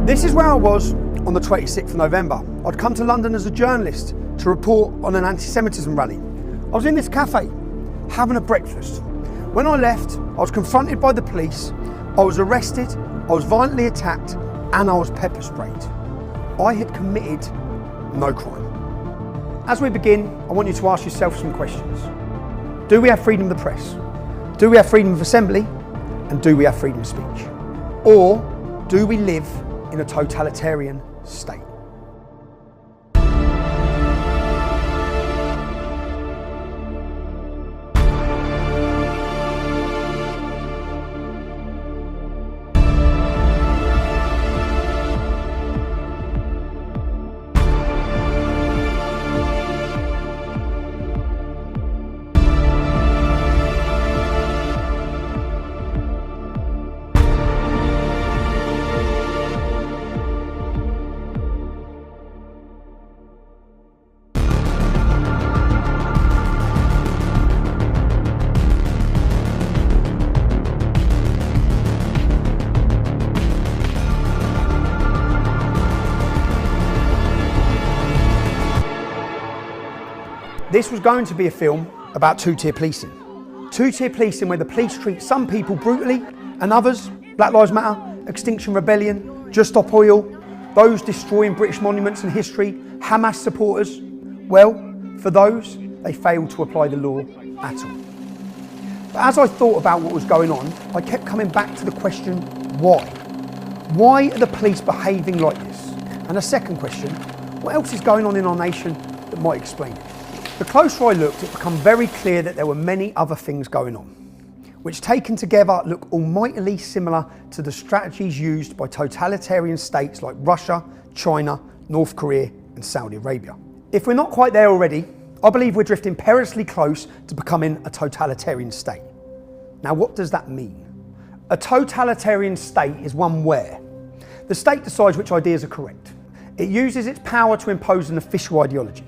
This is where I was on the 26th of November. I'd come to London as a journalist to report on an anti-Semitism rally. I was in this cafe, having a breakfast. When I left, I was confronted by the police, I was arrested, I was violently attacked, and I was pepper sprayed. I had committed no crime. As we begin, I want you to ask yourself some questions. Do we have freedom of the press? Do we have freedom of assembly? And do we have freedom of speech? Or do we live in a totalitarian state? This was going to be a film about two-tier policing. Two-tier policing where the police treat some people brutally and others, Black Lives Matter, Extinction Rebellion, Just Stop Oil, those destroying British monuments and history, Hamas supporters, well, for those, they failed to apply the law at all. But as I thought about what was going on, I kept coming back to the question, why? Why are the police behaving like this? And a second question, what else is going on in our nation that might explain it? The closer I looked, it became very clear that there were many other things going on, which taken together look almightily similar to the strategies used by totalitarian states like Russia, China, North Korea and Saudi Arabia. If we're not quite there already, I believe we're drifting perilously close to becoming a totalitarian state. Now what does that mean? A totalitarian state is one where the state decides which ideas are correct. It uses its power to impose an official ideology.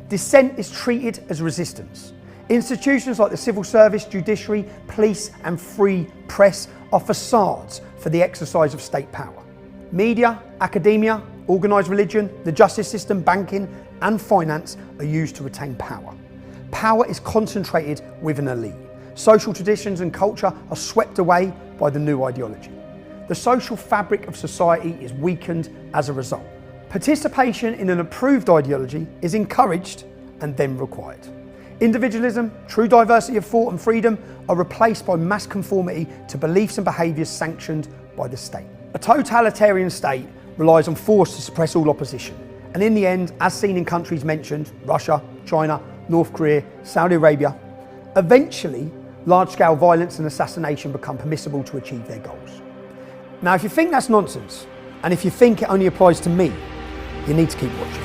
Dissent is treated as resistance. Institutions like the civil service, judiciary, police and free press are facades for the exercise of state power. Media, academia, organised religion, the justice system, banking and finance are used to retain power. Power is concentrated with an elite. Social traditions and culture are swept away by the new ideology. The social fabric of society is weakened as a result. Participation in an approved ideology is encouraged and then required. Individualism, true diversity of thought and freedom are replaced by mass conformity to beliefs and behaviours sanctioned by the state. A totalitarian state relies on force to suppress all opposition. And in the end, as seen in countries mentioned, Russia, China, North Korea, Saudi Arabia, eventually large-scale violence and assassination become permissible to achieve their goals. Now, if you think that's nonsense, and if you think it only applies to me, you need to keep watching.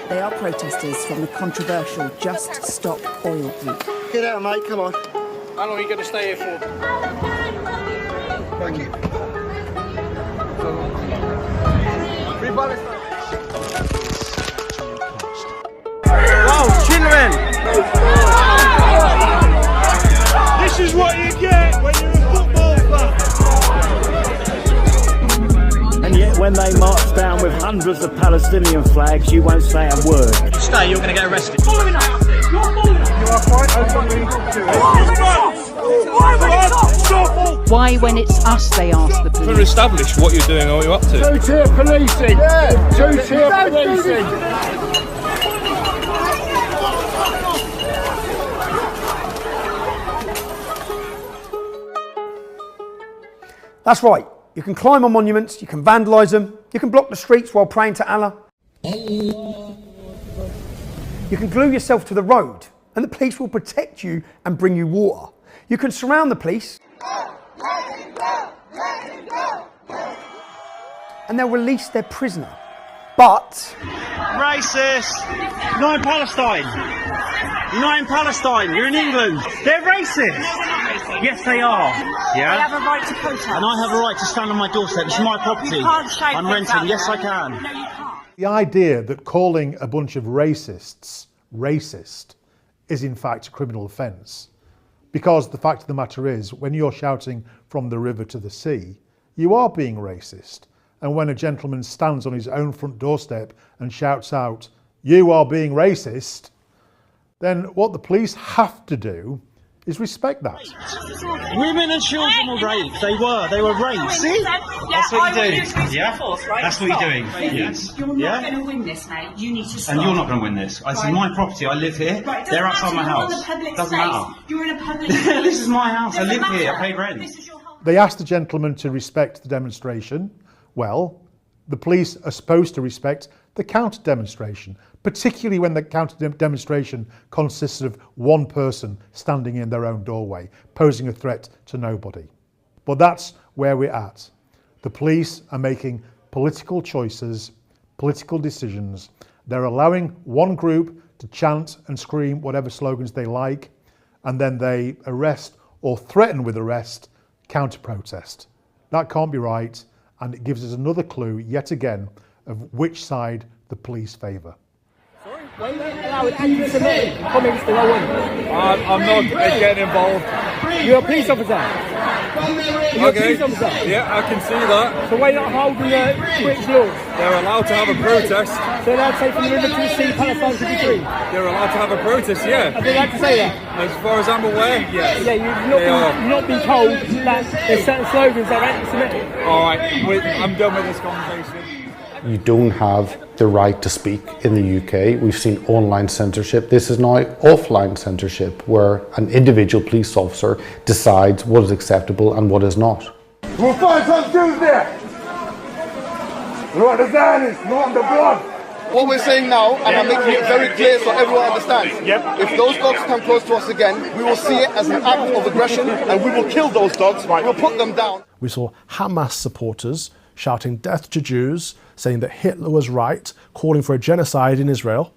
They are protesters from the controversial Just Stop Oil group. Get out, mate, come on. How long are you going to stay here for? Thank you. Whoa, children! This is what you get when you're a football club. And yet when they march down with hundreds of Palestinian flags, you won't say a word. If you stay, you're going to get arrested. Following us! You're following us! You are quite openly Why, when it's us, they ask the police? To establish what you're doing or what you're up to. Two-tier policing! Yeah. Two-tier policing! That's right, you can climb on monuments, you can vandalise them, you can block the streets while praying to Allah. You can glue yourself to the road and the police will protect you and bring you water. You can surround the police and they'll release their prisoner. But... Racist! Not in Palestine! You're not in Palestine. You're in England. They're racist. Yes, they are. Yeah. They have a right to protest. And I have a right to stand on my doorstep. It's my property. You can't shout I'm things renting. out Yes, there. I can. No, you can't. The idea that calling a bunch of racists racist is in fact a criminal offence. Because the fact of the matter is, when you're shouting from the river to the sea, you are being racist. And when a gentleman stands on his own front doorstep and shouts out, "You are being racist," then what the police have to do is respect that. Women and children were raped. They were raped. See? That's what you're doing. Yeah? That's what you're doing. Yes. You're not going to win this, mate. You need to stop. And you're not going to win this. It's my property. I live here. They're outside my house. Doesn't matter. You're in a public space. This is my house. I live here. I pay rent. They asked the gentleman to respect the demonstration. Well, the police are supposed to respect the counter demonstration, particularly when the counter demonstration consists of one person standing in their own doorway, posing a threat to nobody. But that's where we're at. The police are making political choices, political decisions. They're allowing one group to chant and scream whatever slogans they like, and then they arrest or threaten with arrest counter-protest. That can't be right, and it gives us another clue, yet again, of which side the police favour. I'm not getting involved. You're a police officer. You're a police officer. Yeah, I can see that. So why not holding British laws? They're allowed to have a protest. So they're allowed to say from the river to the sea, Palestine should be free. They're allowed to have a protest, yeah. Are they allowed to say that? As far as I'm aware, yes. Yeah, you've not been told that there's certain slogans that are anti-Semitic. Alright, I'm done with this conversation. You don't have the right to speak in the UK. We've seen online censorship. This is now offline censorship, where an individual police officer decides what is acceptable and what is not. We'll find some Jews there. You want the Zionists, you want the blood. What we're saying now, and I'm making it very clear so everyone understands, if those dogs come close to us again, we will see it as an act of aggression and we will kill those dogs, we'll put them down. We saw Hamas supporters shouting death to Jews, saying that Hitler was right, calling for a genocide in Israel.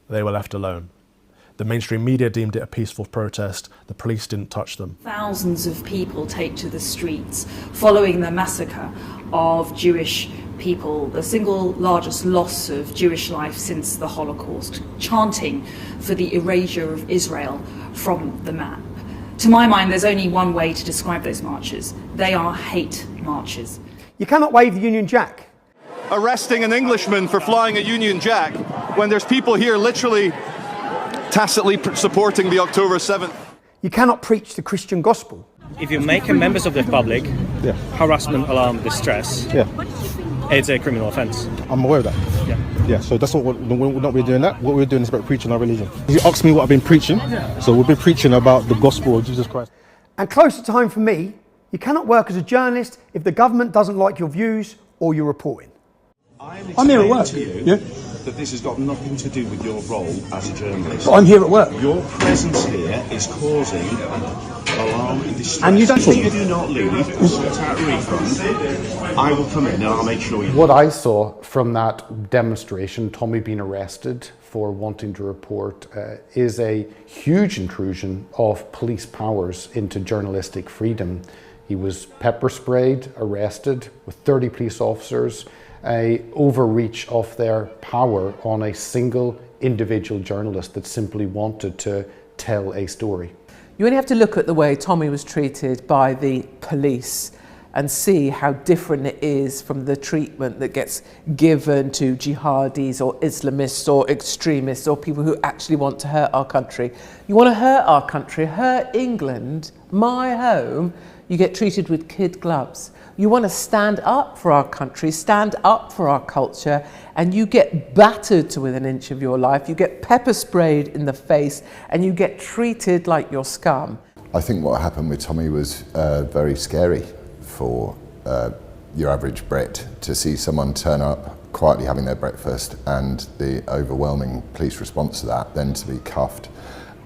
They were left alone. The mainstream media deemed it a peaceful protest. The police didn't touch them. Thousands of people take to the streets following the massacre of Jewish people, the single largest loss of Jewish life since the Holocaust, chanting for the erasure of Israel from the map. To my mind, there's only one way to describe those marches. They are hate marches. You cannot wave the Union Jack. Arresting an Englishman for flying a Union Jack when there's people here literally tacitly supporting the October 7th. You cannot preach the Christian gospel. If you're making members of the public harassment, alarm, distress, it's a criminal offence. I'm aware of that. Yeah, so that's what we're not really doing that. What we're doing is about preaching our religion. You asked me what I've been preaching, so we've been preaching about the gospel of Jesus Christ. And closer to home for me, you cannot work as a journalist if the government doesn't like your views or your reporting. I'm here at work. That this has got nothing to do with your role as a journalist. But I'm here at work. Your presence here is causing alarm and distress. And you don't if you do not leave and sort out a refund, I will come in and I'll make sure you... What I saw from that demonstration, Tommy being arrested for wanting to report, is a huge intrusion of police powers into journalistic freedom. He was pepper sprayed, arrested with 30 police officers, a overreach of their power on a single individual journalist that simply wanted to tell a story. You only have to look at the way Tommy was treated by the police and see how different it is from the treatment that gets given to jihadis or Islamists or extremists or people who actually want to hurt our country. You want to hurt our country, hurt England, my home, you get treated with kid gloves. You want to stand up for our country, stand up for our culture, and you get battered to within an inch of your life, you get pepper sprayed in the face, and you get treated like you're scum. I think what happened with Tommy was very scary for your average Brit, to see someone turn up quietly having their breakfast and the overwhelming police response to that, then to be cuffed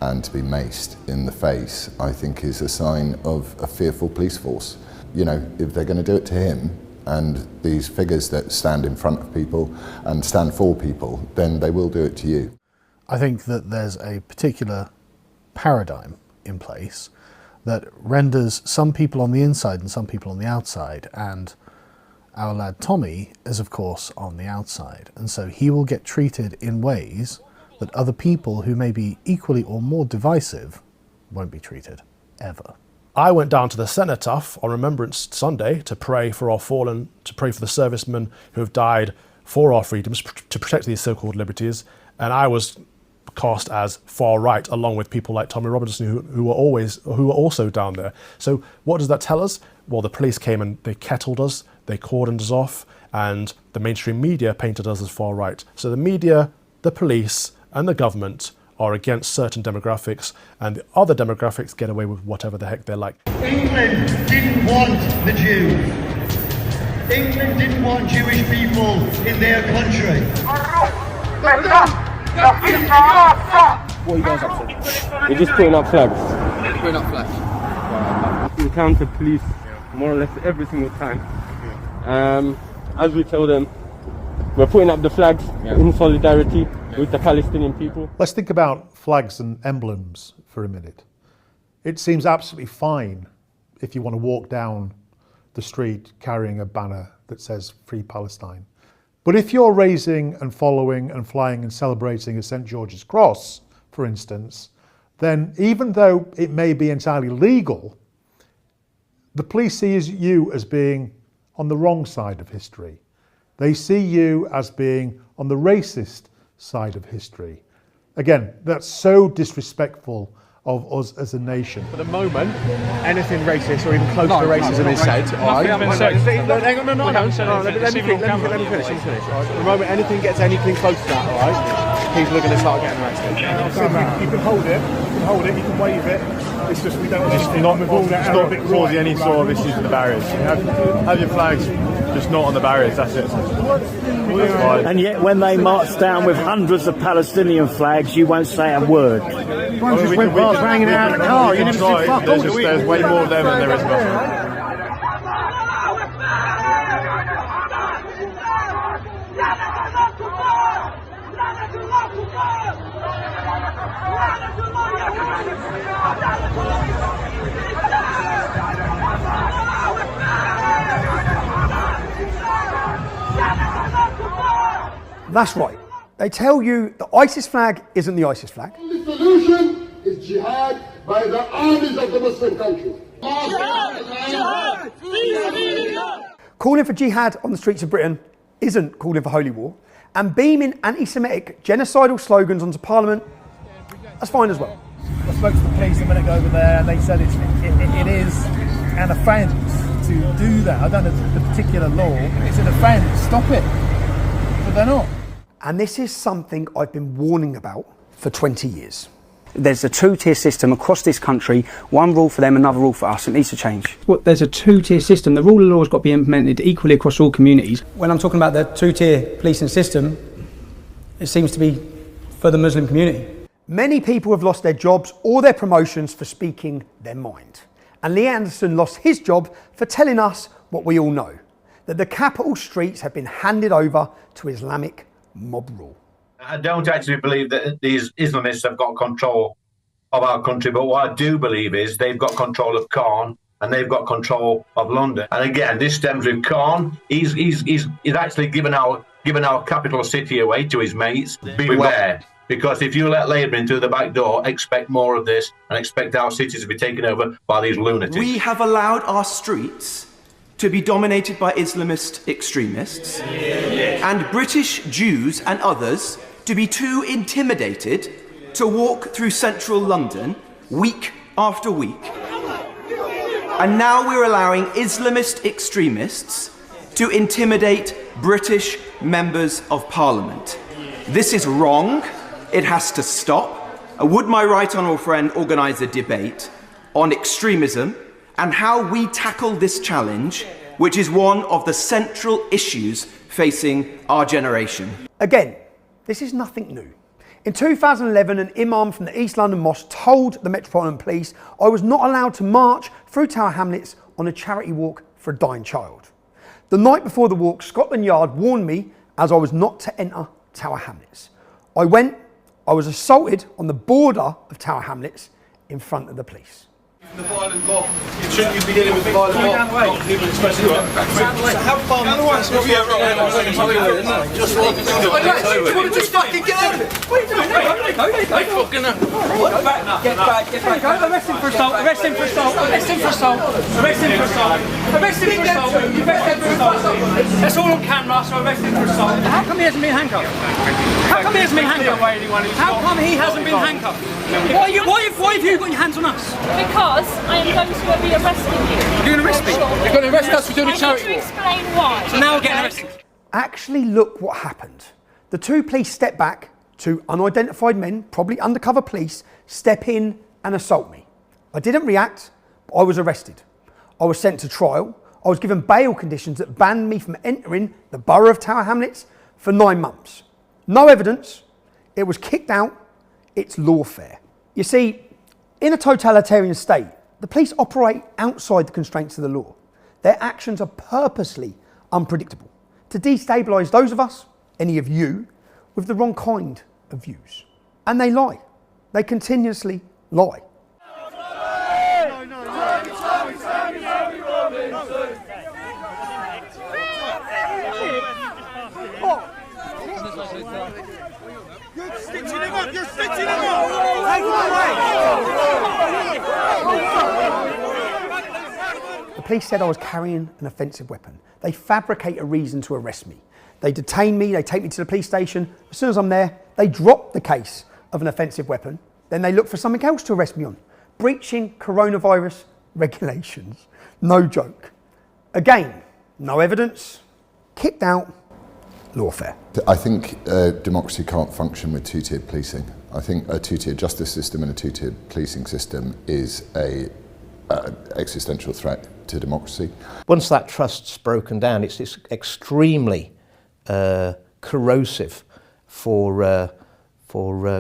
and to be maced in the face, I think is a sign of a fearful police force. You know, if they're going to do it to him and these figures that stand in front of people and stand for people, then they will do it to you. I think that there's a particular paradigm in place that renders some people on the inside and some people on the outside, and our lad Tommy is of course on the outside, and so he will get treated in ways that other people who may be equally or more divisive won't be treated, ever. I went down to the Cenotaph on Remembrance Sunday to pray for our fallen, to pray for the servicemen who have died for our freedoms, to protect these so-called liberties, and I was cast as far right, along with people like Tommy Robinson, who were also down there. So what does that tell us? Well, the police came and they kettled us, they cordoned us off, and the mainstream media painted us as far right. So the media, the police, and the government are against certain demographics, and the other demographics get away with whatever the heck they're like. England didn't want the Jews. England didn't want Jewish people in their country. What are you guys up to? We're just putting up flags. Putting up flags. We counter police more or less every single time. As we tell them, we're putting up the flags in solidarity with the Palestinian people. Let's think about flags and emblems for a minute. It seems absolutely fine if you want to walk down the street carrying a banner that says Free Palestine. But if you're raising and following and flying and celebrating a St. George's Cross, for instance, then even though it may be entirely legal, the police see you as being on the wrong side of history. They see you as being on the racist side of history. Again, that's so disrespectful of us as a nation. For the moment, anything racist or even close to racism is said. Hang on, let me finish. The moment anything gets anything close to that, alright, people are going to start getting arrested. You can hold it, you can wave it. It's just we don't just not with all that Arabic causing any sort of issues with the barriers. Have your flags, just not on the barriers, that's it. And yet when they march down with hundreds of Palestinian flags, you won't say a word. One just went past hanging out of the car, you never see fuck all. There's way more of them than there is of us. That's right. They tell you the ISIS flag isn't the ISIS flag. The only solution is jihad by the armies of the Muslim countries. Calling for jihad on the streets of Britain isn't calling for holy war, and beaming anti-Semitic genocidal slogans onto Parliament, that's fine as well. I spoke to the police a minute ago over there, and they said it is an offence to do that. I don't know the particular law. It's an offence. Stop it. But they're not. And this is something I've been warning about for 20 years. There's a two-tier system across this country, one rule for them, another rule for us. It needs to change. Well, there's a two-tier system. The rule of law has got to be implemented equally across all communities. When I'm talking about the two-tier policing system, it seems to be for the Muslim community. Many people have lost their jobs or their promotions for speaking their mind. And Lee Anderson lost his job for telling us what we all know, that the capital streets have been handed over to Islamic mob rule. I don't actually believe that these Islamists have got control of our country, but what I do believe is they've got control of Khan and they've got control of London. And again, this stems with Khan. He's actually given our capital city away to his mates. Beware, because if you let Labour in through the back door, expect more of this and expect our cities to be taken over by these lunatics. We have allowed our streets to be dominated by Islamist extremists and British Jews and others to be too intimidated to walk through central London week after week. And now we're allowing Islamist extremists to intimidate British members of Parliament. This is wrong. It has to stop. Would my right honourable friend organise a debate on extremism and how we tackle this challenge, which is one of the central issues facing our generation? Again, this is nothing new. In 2011, an imam from the East London Mosque told the Metropolitan Police I was not allowed to march through Tower Hamlets on a charity walk for a dying child. The night before the walk, Scotland Yard warned me as I was not to enter Tower Hamlets. I went, I was assaulted on the border of Tower Hamlets in front of the police. The violent mob. Shouldn't you be dealing with the violent mob? Not people expressing their So how far much? Yeah, right. Just walk into it. Just fucking get out of it. What are you doing? Get back. Arrest him for assault. Arrest him for assault. Arrest him for assault. Arrest him for assault. Arrest him for assault. Arrest him for assault. That's all on camera, so arrest him for assault. How come he hasn't been handcuffed? How come he hasn't been handcuffed? How come he hasn't been handcuffed? Why have you got your hands on us? Because I am going to be arresting you. You're going to arrest me? You're going to arrest us for doing a charity walk? I need to explain why. So now we're getting arrested. Actually, look what happened. The two police step back, two unidentified men, probably undercover police, step in and assault me. I didn't react, but I was arrested. I was sent to trial. I was given bail conditions that banned me from entering the borough of Tower Hamlets for 9 months. No evidence. It was kicked out. It's lawfare. You see, in a totalitarian state, the police operate outside the constraints of the law. Their actions are purposely unpredictable to destabilise those of us, any of you, with the wrong kind of views. And they lie. They continuously lie. You're stitching him up! You're stitching him up! Take him away! The police said I was carrying an offensive weapon. They fabricate a reason to arrest me. They detain me, they take me to the police station. As soon as I'm there, they drop the case of an offensive weapon. Then they look for something else to arrest me on. Breaching coronavirus regulations. No joke. Again, no evidence, kicked out, lawfare. I think democracy can't function with two-tiered policing. I think a two-tiered justice system and a two-tiered policing system is a existential threat to democracy. Once that trust's broken down, it's extremely corrosive for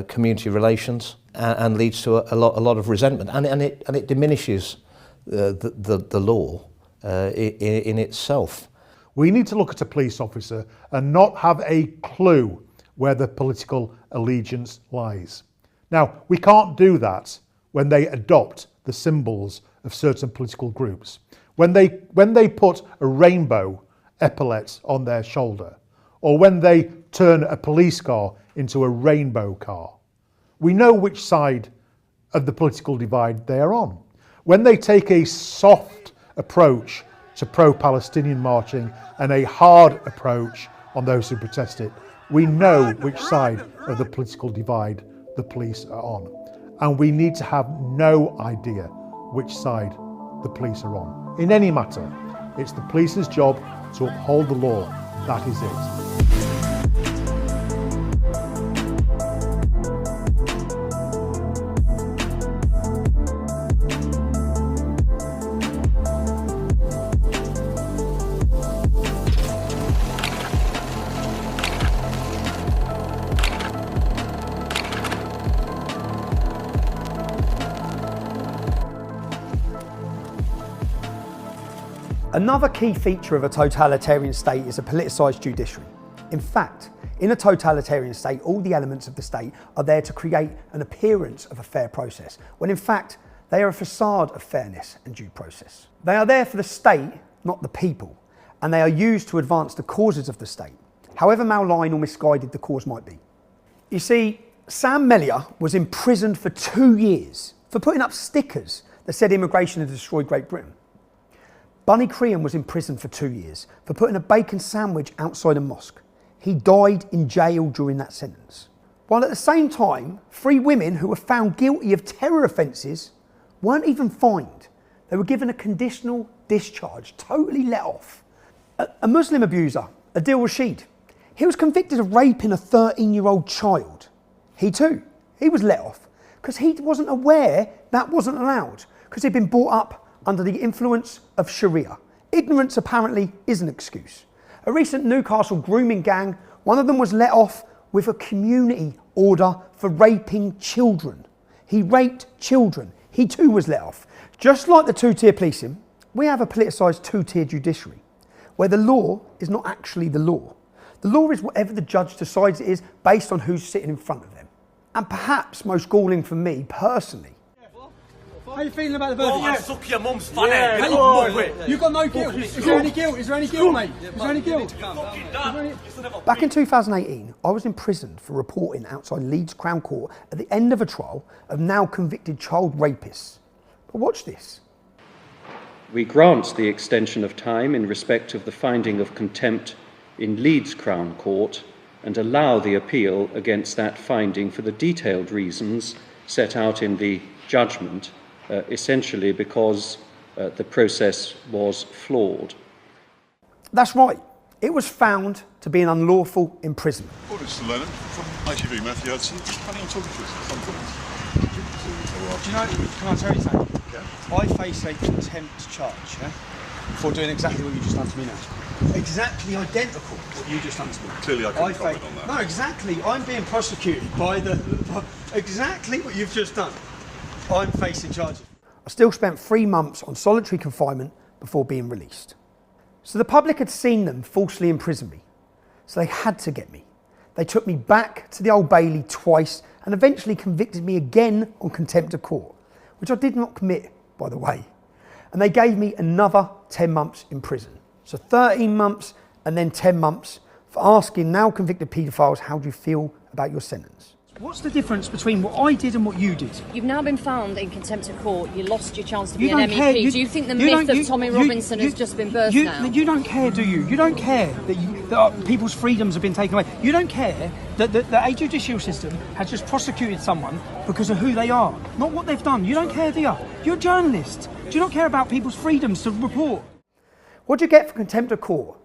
community relations and leads to a lot of resentment, and it diminishes the law in itself. We need to look at a police officer and not have a clue where the political allegiance lies. Now, we can't do that when they adopt the symbols of certain political groups. When they put a rainbow epaulet on their shoulder, or when they turn a police car into a rainbow car. We know which side of the political divide they are on. When they take a soft approach to pro-Palestinian marching and a hard approach on those who protest it, we know which side of the political divide the police are on. And we need to have no idea which side the police are on. In any matter, it's the police's job to uphold the law. That is it. Another key feature of a totalitarian state is a politicised judiciary. In fact, in a totalitarian state, all the elements of the state are there to create an appearance of a fair process, when in fact, they are a facade of fairness and due process. They are there for the state, not the people, and they are used to advance the causes of the state, however malign or misguided the cause might be. You see, Sam Mellier was imprisoned for 2 years for putting up stickers that said immigration had destroyed Great Britain. Bunny Crean was imprisoned for 2 years for putting a bacon sandwich outside a mosque. He died in jail during that sentence. While at the same time, 3 women who were found guilty of terror offences weren't even fined. They were given a conditional discharge, totally let off. A Muslim abuser, Adil Rashid, he was convicted of raping a 13-year-old child. He was let off because he wasn't aware that wasn't allowed, because he'd been brought up under the influence of Sharia. Ignorance apparently is an excuse. A recent Newcastle grooming gang, one of them was let off with a community order for raping children. He raped children. He too was let off. Just like the two-tier policing, we have a politicised two-tier judiciary, where the law is not actually the law. The law is whatever the judge decides it is based on who's sitting in front of them. And perhaps most galling for me personally, how are you feeling about the verdict? Oh, suck your mum's funny. You've got no guilt. Is there any guilt? Is there any guilt, mate? Is there any guilt? back in 2018, I was imprisoned for reporting outside Leeds Crown Court at the end of a trial of now convicted child rapists. But watch this. We grant the extension of time in respect of the finding of contempt in Leeds Crown Court and allow the appeal against that finding for the detailed reasons set out in the judgment, essentially because the process was flawed. That's right. It was found to be an unlawful imprisonment. Well, it's Lennon from ITV, Matthew Hudson. Funny I'm talking to us at some point. Do you know, can I tell you something? Yeah. I face a contempt charge, yeah, for doing exactly what you just done to me now. Exactly identical to what you just done to me. Clearly I can't comment on that. No, exactly. I'm being prosecuted by exactly what you've just done. I'm facing charges. I still spent 3 months on solitary confinement before being released. So the public had seen them falsely imprison me. So they had to get me. They took me back to the Old Bailey twice and eventually convicted me again on contempt of court, which I did not commit, by the way. And they gave me another 10 months in prison. So 13 months and then 10 months for asking now convicted paedophiles, how do you feel about your sentence? What's the difference between what I did and what you did? You've now been found in contempt of court. You lost your chance to be You an don't MEP. care. Do you think the myth of Tommy Robinson has just been birthed now? You don't care, do you? You don't care that people's freedoms have been taken away. You don't care that a judicial system has just prosecuted someone because of who they are, not what they've done. You don't care, do you? You're a journalist. Do you not care about people's freedoms to report? What do you get for contempt of court?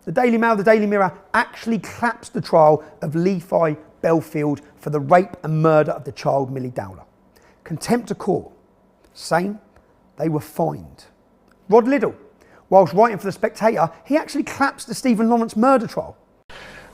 The Daily Mail, the Daily Mirror actually collapsed the trial of Levi Belfield for the rape and murder of the child Millie Dowler. Contempt of court. Same, they were fined. Rod Liddell, whilst writing for The Spectator, he actually collapsed the Stephen Lawrence murder trial.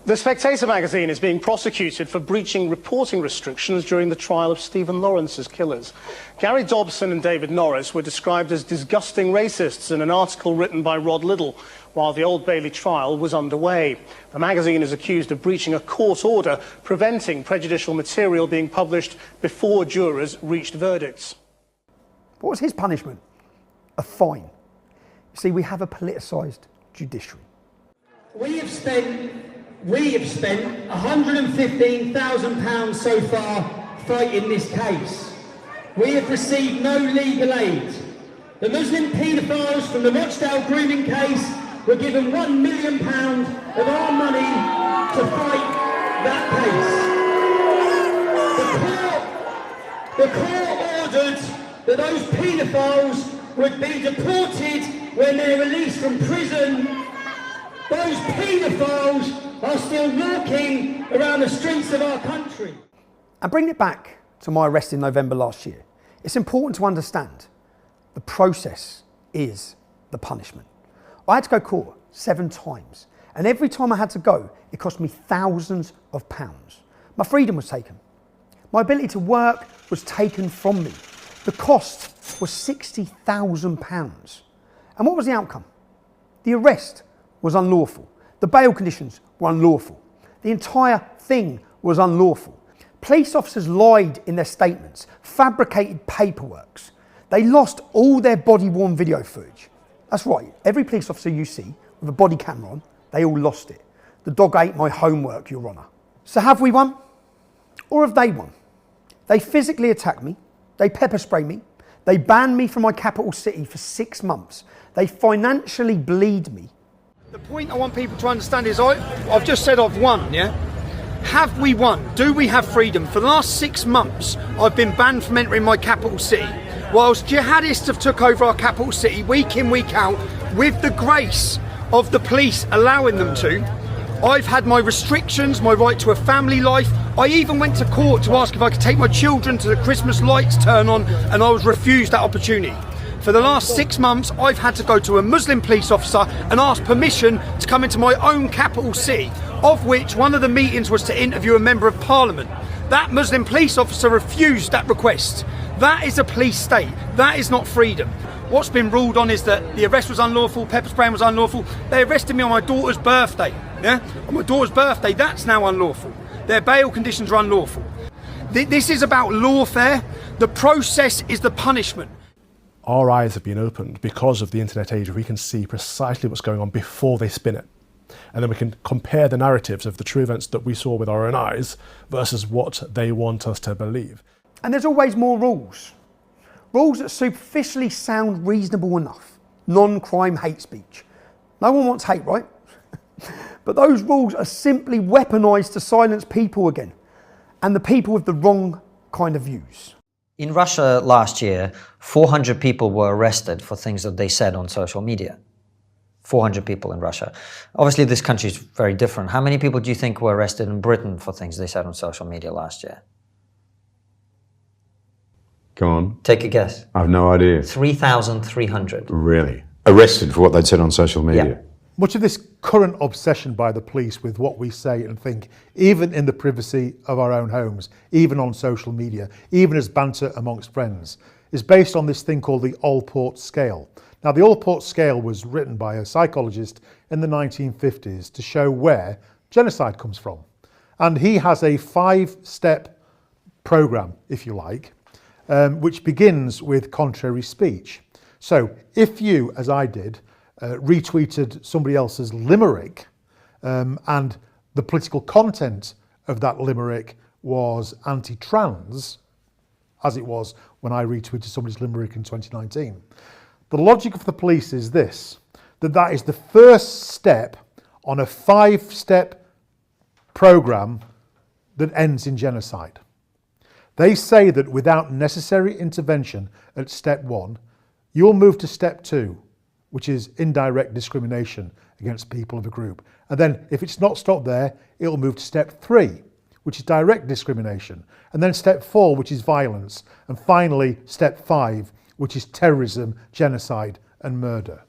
The Spectator magazine is being prosecuted for breaching reporting restrictions during the trial of Stephen Lawrence's killers. Gary Dobson and David Norris were described as disgusting racists in an article written by Rod Liddell while the Old Bailey trial was underway. The magazine is accused of breaching a court order preventing prejudicial material being published before jurors reached verdicts. What was his punishment? A fine. You see, we have a politicised judiciary. We have spent £115,000 so far fighting this case. We have received no legal aid. The Muslim paedophiles from the Rochdale grooming case were given £1 million of our money to fight that case. The court ordered that those paedophiles would be deported when they're released from prison. Those paedophiles are still walking around the streets of our country. And bringing it back to my arrest in November last year, it's important to understand the process is the punishment. I had to go to court 7 times, and every time I had to go, it cost me thousands of pounds. My freedom was taken. My ability to work was taken from me. The cost was £60,000. And what was the outcome? The arrest was unlawful. The bail conditions were unlawful. The entire thing was unlawful. Police officers lied in their statements, fabricated paperwork. They lost all their body-worn video footage. That's right, every police officer you see with a body camera on, they all lost it. The dog ate my homework, Your Honour. So have we won? Or have they won? They physically attacked me, they pepper sprayed me, they banned me from my capital city for 6 months, they financially bleed me. The point I want people to understand is I've just said I've won, yeah? Have we won? Do we have freedom? For the last 6 months, I've been banned from entering my capital city. Whilst jihadists have took over our capital city week in, week out, with the grace of the police allowing them to, I've had my restrictions, my right to a family life. I even went to court to ask if I could take my children to the Christmas lights turn on, and I was refused that opportunity. For the last 6 months, I've had to go to a Muslim police officer and ask permission to come into my own capital city, of which one of the meetings was to interview a member of parliament. That Muslim police officer refused that request. That is a police state. That is not freedom. What's been ruled on is that the arrest was unlawful, pepper spraying was unlawful. They arrested me on my daughter's birthday. Yeah? On my daughter's birthday, that's now unlawful. Their bail conditions are unlawful. This is about lawfare. The process is the punishment. Our eyes have been opened because of the internet age. We can see precisely what's going on before they spin it. And then we can compare the narratives of the true events that we saw with our own eyes versus what they want us to believe. And there's always more rules. Rules that superficially sound reasonable enough. Non-crime hate speech. No one wants hate, right? But those rules are simply weaponised to silence people again. And the people with the wrong kind of views. In Russia last year, 400 people were arrested for things that they said on social media. 400 people in Russia. Obviously, this country is very different. How many people do you think were arrested in Britain for things they said on social media last year? Go on. Take a guess. I've no idea. 3,300. Really? Arrested for what they'd said on social media? Yeah. Much of this current obsession by the police with what we say and think, even in the privacy of our own homes, even on social media, even as banter amongst friends, is based on this thing called the Allport scale. Now, the Allport scale was written by a psychologist in the 1950s to show where genocide comes from. And he has a 5-step program, if you like, which begins with contrary speech. So if you, as I did, retweeted somebody else's limerick, and the political content of that limerick was anti-trans, as it was when I retweeted somebody's limerick in 2019. The logic of the police is this, that is the first step on a 5-step program that ends in genocide. They say that without necessary intervention at step 1, you'll move to step 2, which is indirect discrimination against people of a group. And then if it's not stopped there, it'll move to step 3, which is direct discrimination. And then step 4, which is violence. And finally, step 5, which is terrorism, genocide, and murder.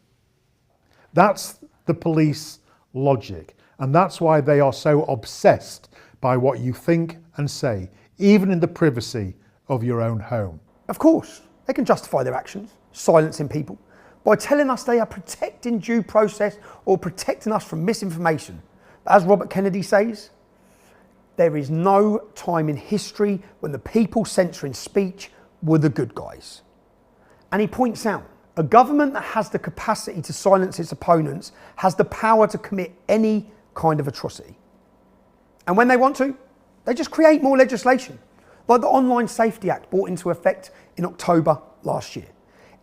That's the police logic. And that's why they are so obsessed by what you think and say, even in the privacy of your own home. Of course, they can justify their actions, silencing people, by telling us they are protecting due process or protecting us from misinformation. But as Robert Kennedy says, there is no time in history when the people censoring speech were the good guys. And he points out, a government that has the capacity to silence its opponents has the power to commit any kind of atrocity. And when they want to, they just create more legislation, like the Online Safety Act brought into effect in October last year.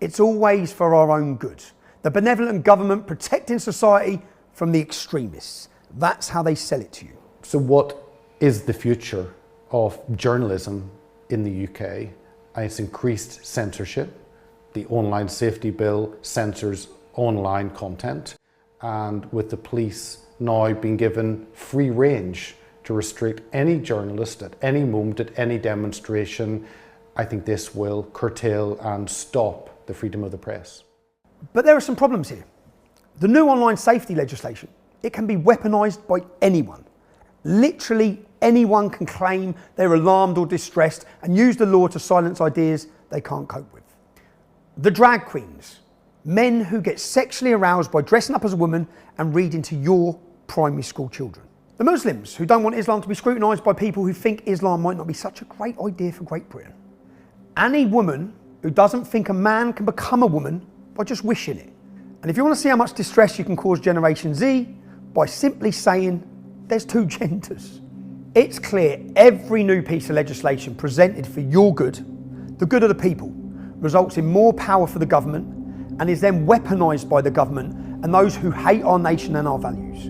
It's always for our own good. The benevolent government protecting society from the extremists. That's how they sell it to you. So what is the future of journalism in the UK? And it's increased censorship. The Online Safety Bill censors online content. And with the police now being given free range to restrict any journalist at any moment, at any demonstration, I think this will curtail and stop the freedom of the press. But there are some problems here. The new online safety legislation, it can be weaponised by anyone. Literally anyone can claim they're alarmed or distressed and use the law to silence ideas they can't cope with. The drag queens, men who get sexually aroused by dressing up as a woman and reading to your primary school children. The Muslims who don't want Islam to be scrutinised by people who think Islam might not be such a great idea for Great Britain. Any woman who doesn't think a man can become a woman by just wishing it. And if you want to see how much distress you can cause Generation Z, by simply saying there's 2 genders. It's clear every new piece of legislation presented for your good, the good of the people, results in more power for the government and is then weaponised by the government and those who hate our nation and our values.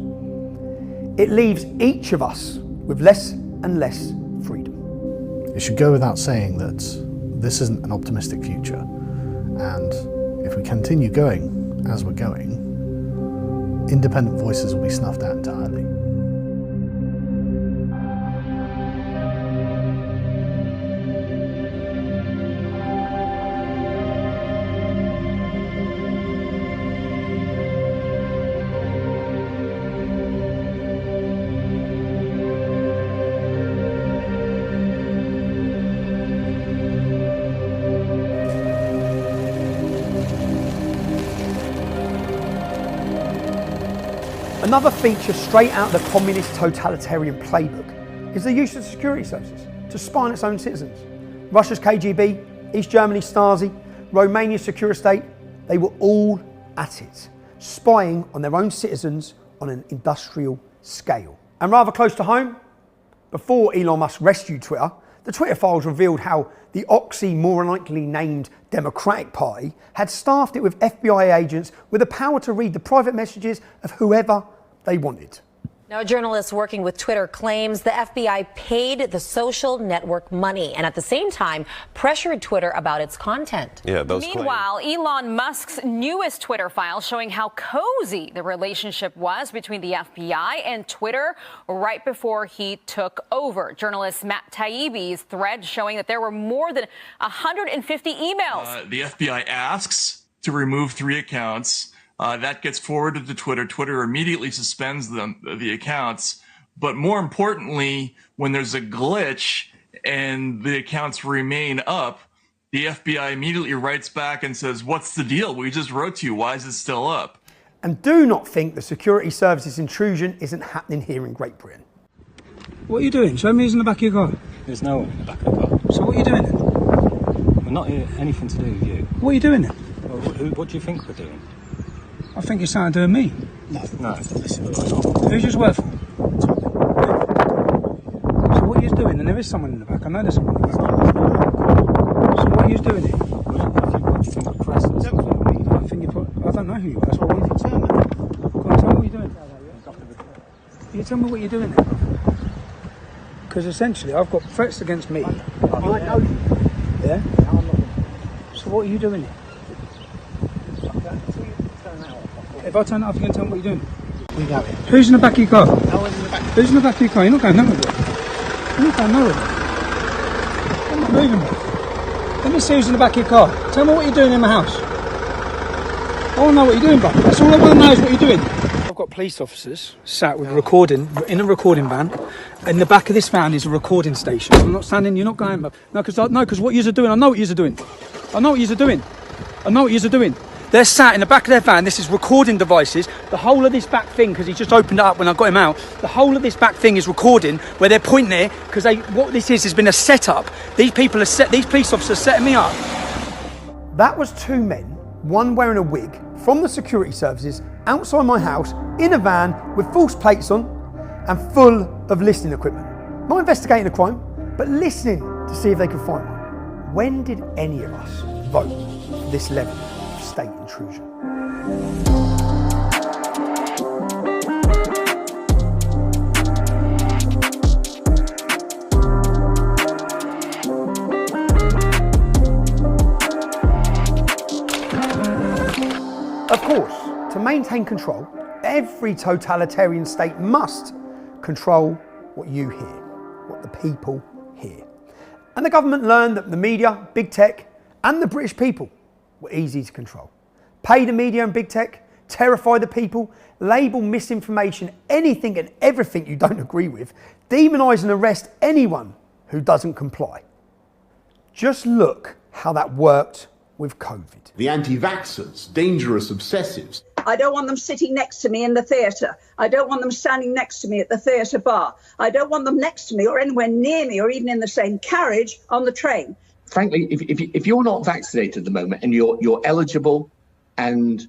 It leaves each of us with less and less freedom. It should go without saying that this isn't an optimistic future, and if we continue going as we're going, independent voices will be snuffed out entirely. Another feature straight out of the communist totalitarian playbook is the use of security services. to spy on its own citizens. Russia's KGB, East Germany's Stasi, Romania's secure state, they were all at it, spying on their own citizens on an industrial scale. And rather close to home, before Elon Musk rescued Twitter, the Twitter files revealed how the oxymoronically named Democratic Party had staffed it with FBI agents with the power to read the private messages of whoever they wanted. Now, a journalist working with Twitter claims the FBI paid the social network money and at the same time pressured Twitter about its content. Meanwhile, Elon Musk's newest Twitter file showing how cozy the relationship was between the FBI and Twitter right before he took over. Journalist Matt Taibbi's thread showing that there were more than 150 emails. The FBI asks to remove 3 accounts. That gets forwarded to Twitter. Twitter immediately suspends the accounts. But more importantly, when there's a glitch and the accounts remain up, the FBI immediately writes back and says, "What's the deal? We just wrote to you. Why is it still up?" And do not think the security services intrusion isn't happening here in Great Britain. What are you doing? Show me who's in the back of your car. There's no one in the back of the car. So what are you doing then? We're not here, anything to do with you. What are you doing then? Well, what do you think we're doing? I think you're starting doing me. No. Who's yours work for? So what are you doing? And there is someone in the back. I know there's someone in the back. So what are you doing here? What do you think the press is? I don't know who you are. So what are you doing? Go on, tell me what you're doing. You tell me what you're doing here. Because essentially I've got threats against me. I know you. Yeah? So what are you doing here? If I turn it off, you can tell me what you're doing. We go here. Who's in the back of your car? No one's in the back. Who's in the back of your car? You're not going nowhere. You're not going nowhere. I'm not moving, bro. Let me see who's in the back of your car. Tell me what you're doing in my house. I want to know what you're doing, bro. That's all I want to know is what you're doing. I've got police officers sat with recording, in a recording van. In the back of this van is a recording station. I'm not standing, you're not going, bro. No, because what you're doing, I know what you're doing. I know what you're doing. I know what you're doing. They're sat in the back of their van. This is recording devices. The whole of this back thing, because he just opened it up when I got him out, the whole of this back thing is recording where they're pointing there because what this is has been a setup. These police officers setting me up. That was 2 men, one wearing a wig, from the security services outside my house in a van with false plates on and full of listening equipment. Not investigating a crime, but listening to see if they could find one. When did any of us vote for this level of state intrusion? Of course, to maintain control, every totalitarian state must control what you hear, what the people hear. And the government learned that the media, big tech, and the British people were easy to control. Pay the media and big tech, terrify the people, label misinformation anything and everything you don't agree with, demonise and arrest anyone who doesn't comply. Just look how that worked with COVID. The anti-vaxxers, dangerous obsessives. I don't want them sitting next to me in the theatre. I don't want them standing next to me at the theatre bar. I don't want them next to me or anywhere near me or even in the same carriage on the train. Frankly, if you're not vaccinated at the moment and you're eligible and